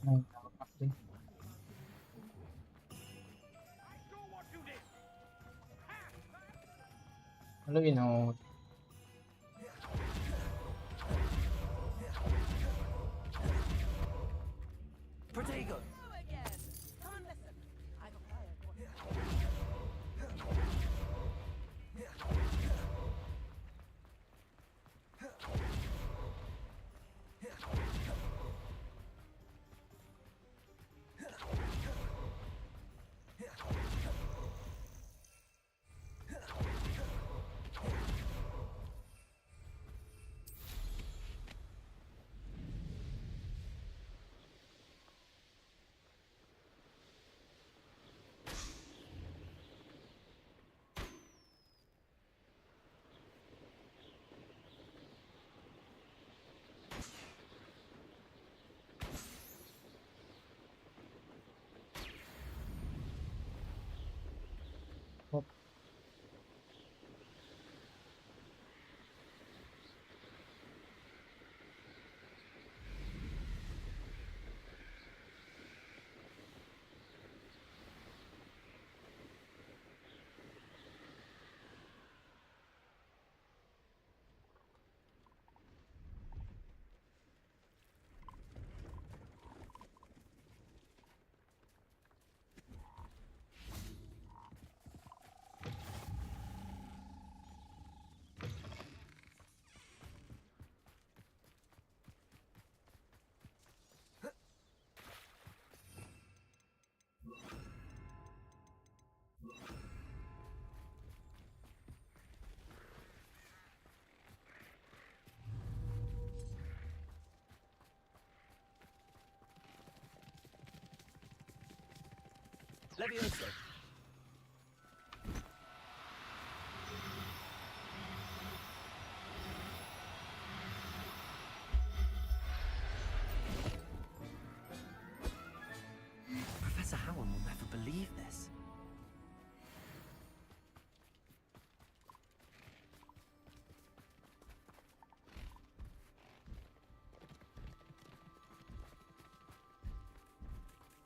Nah, apa sih? Halo, Inot. Protego! Leviosa. Professor Howard will never believe this.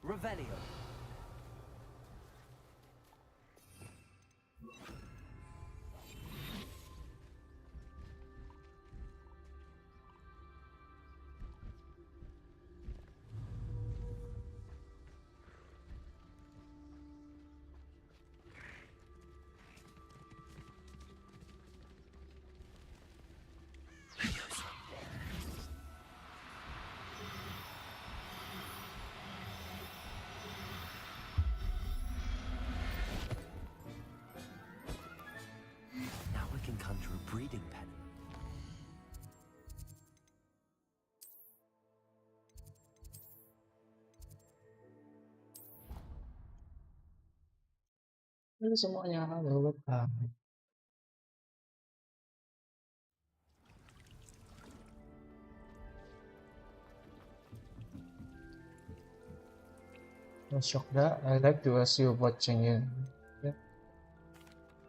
Revelio. Now we can conjure a breeding pen. Ini semuanya halo Pak. Shokda, I like to ask you watching you. Yeah.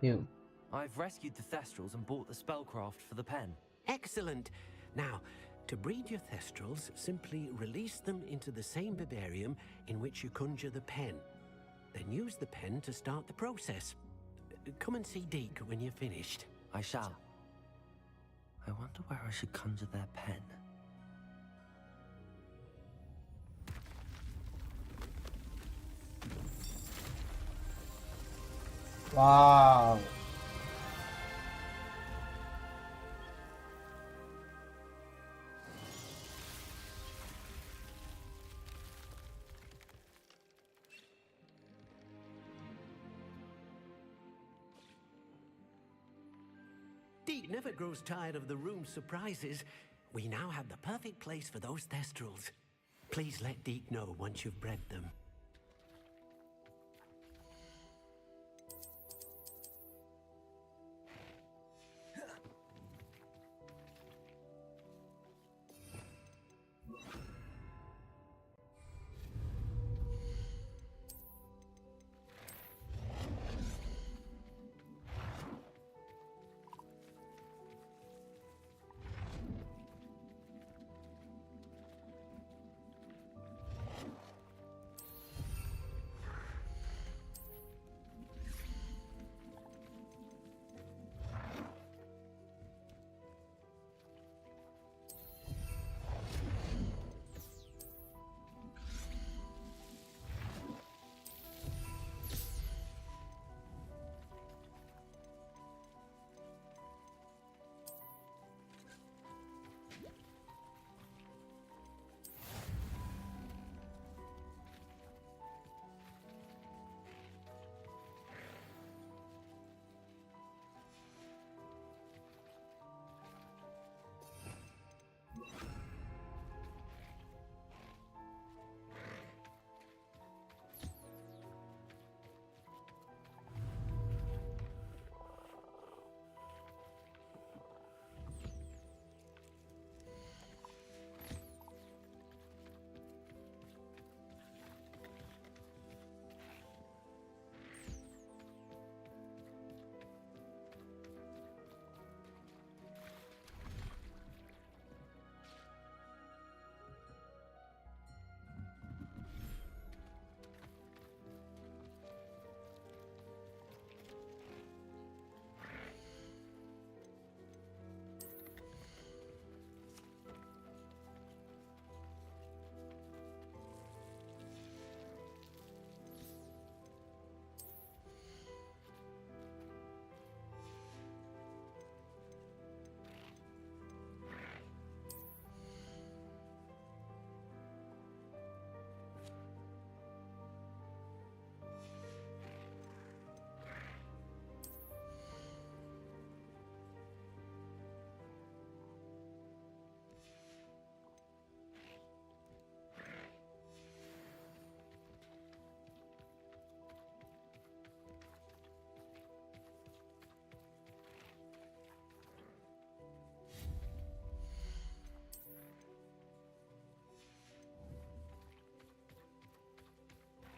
You. I've rescued the Thestrals and bought the spellcraft for the pen. Excellent. Now, to breed your Thestrals, simply release them into the same vivarium in which you conjure the pen. Then use the pen to start the process. Come and see Deke when you're finished. I shall. I wonder where I should conjure their pen. Wow. Deke never grows tired of the room's surprises. We now have the perfect place for those Thestrals. Please let Deke know once you've bred them.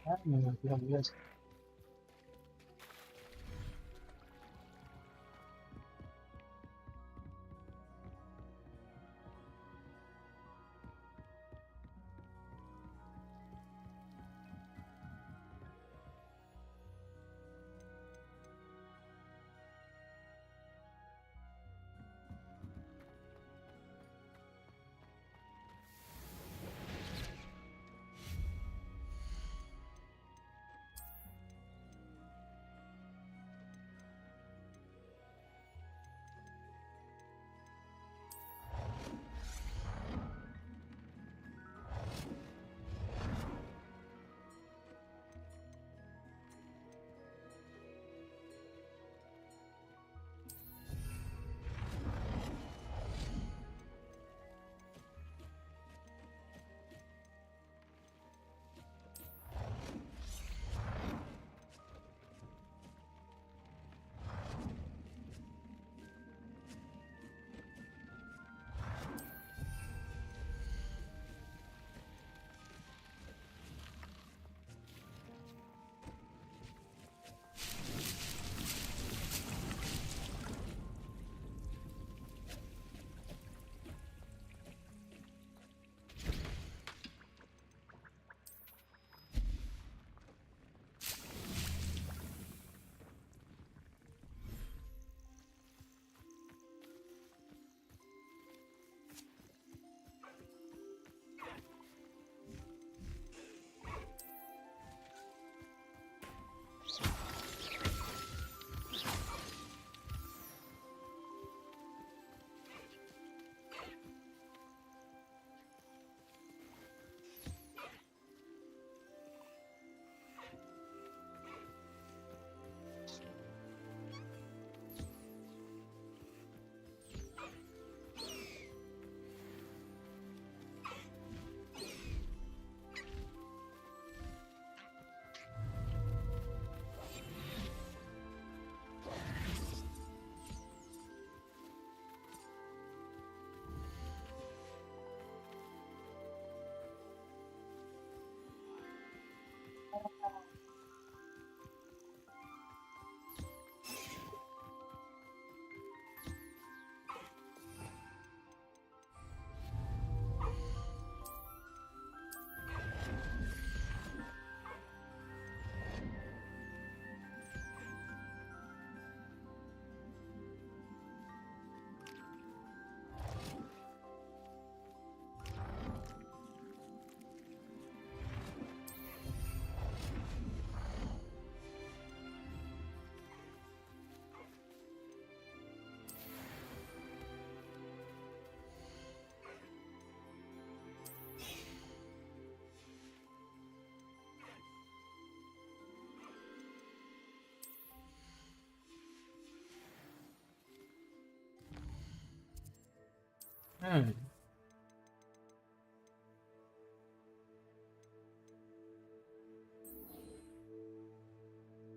Guys.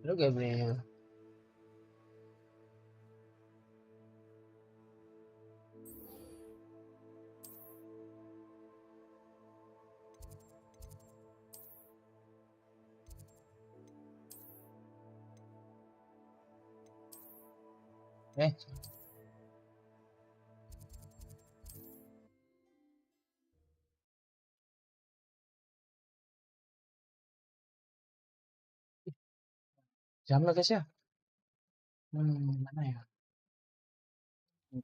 Hello, Gabriel. Eh, jam lah guys ya. Mana ya?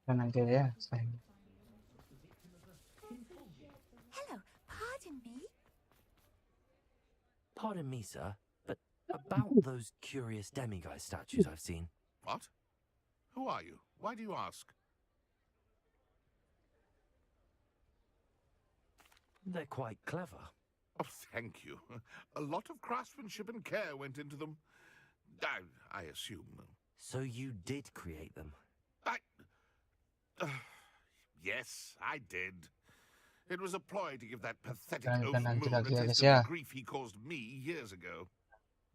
Kanan kiri ya. Sayang. Hello, pardon me. Pardon me, sir, but about those curious demiguise statues I've seen. What? Who are you? Why do you ask? They're quite clever. Oh, thank you. A lot of craftsmanship and care went into them. I assume. So you did create them? Yes, I did. It was a ploy to give that pathetic oaf Kanan moon kiri a lagi ya taste guys of ya. the grief he caused me years ago.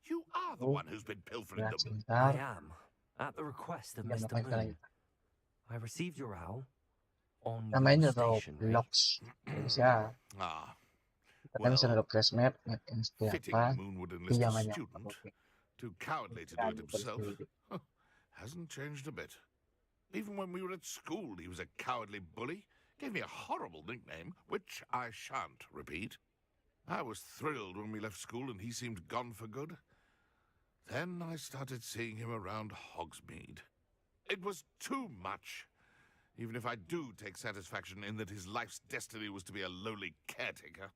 You are the one who's been pilfering Ya, them. sebentar. I am, at the request of Tinggal Mr. ngapain kita lagi? Moon. I received your owl on Namanya your stationery. Roblox. Guys ya. Ah, Kita bisa Well, refresh map yang seperti fitting apa. Moon would Itu enlist a zamannya student. Too cowardly to do it himself. Hasn't changed a bit. Even when we were at school, he was a cowardly bully. Gave me a horrible nickname, which I shan't repeat. I was thrilled when we left school and he seemed gone for good. Then I started seeing him around Hogsmeade. It was too much. Even if I do take satisfaction in that his life's destiny was to be a lowly caretaker.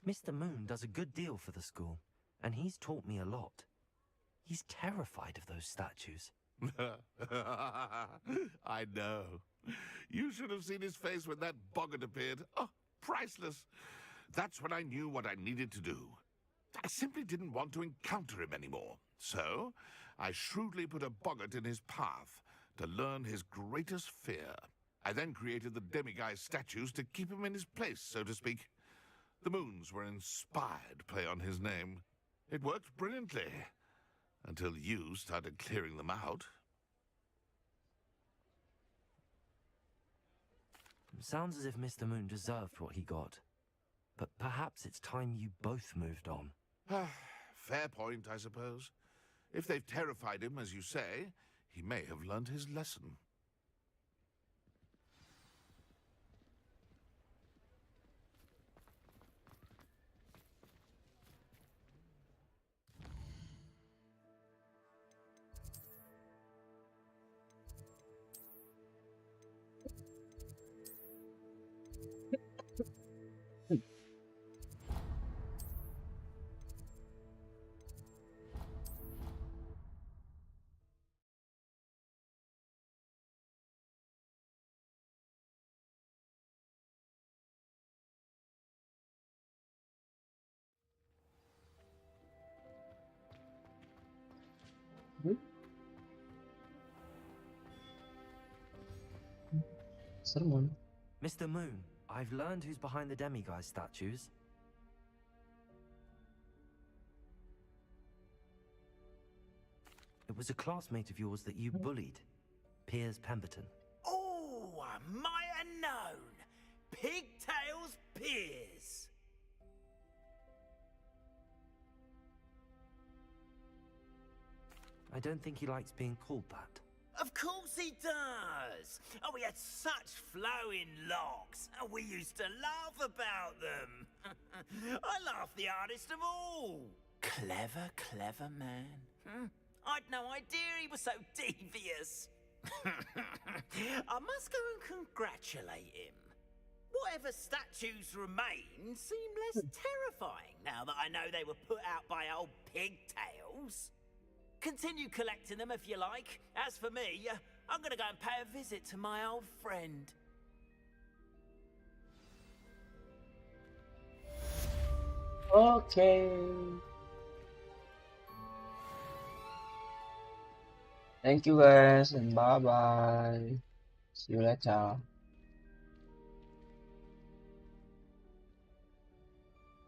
Mr. Moon does a good deal for the school, and he's taught me a lot. He's terrified of those statues. I know. You should have seen his face when that boggart appeared. Oh, priceless. That's when I knew what I needed to do. I simply didn't want to encounter him anymore. So, I shrewdly put a boggart in his path to learn his greatest fear. I then created the demiguise statues to keep him in his place, so to speak. The moons were inspired play on his name. It worked brilliantly. Until you started clearing them out. Sounds as if Mr. Moon deserved what he got. But perhaps it's time you both moved on. Fair point, I suppose. If they've terrified him, as you say, he may have learned his lesson. Sermon. Mr. Moon, I've learned who's behind the demiguise statues. It was a classmate of yours that you bullied, Piers Pemberton. Oh, I might have known. Pigtails Piers. I don't think he likes being called that. Of course he does. Oh, he had such flowing locks, and we used to laugh about them. I laughed the hardest of all. Clever, clever man. I'd no idea he was so devious. I must go and congratulate him. Whatever statues remain seem less terrifying now that I know they were put out by old pigtails. Continue collecting them if you like. As for me, I'm gonna go and pay a visit to my old friend. Okay. Thank you guys and bye bye. See you later.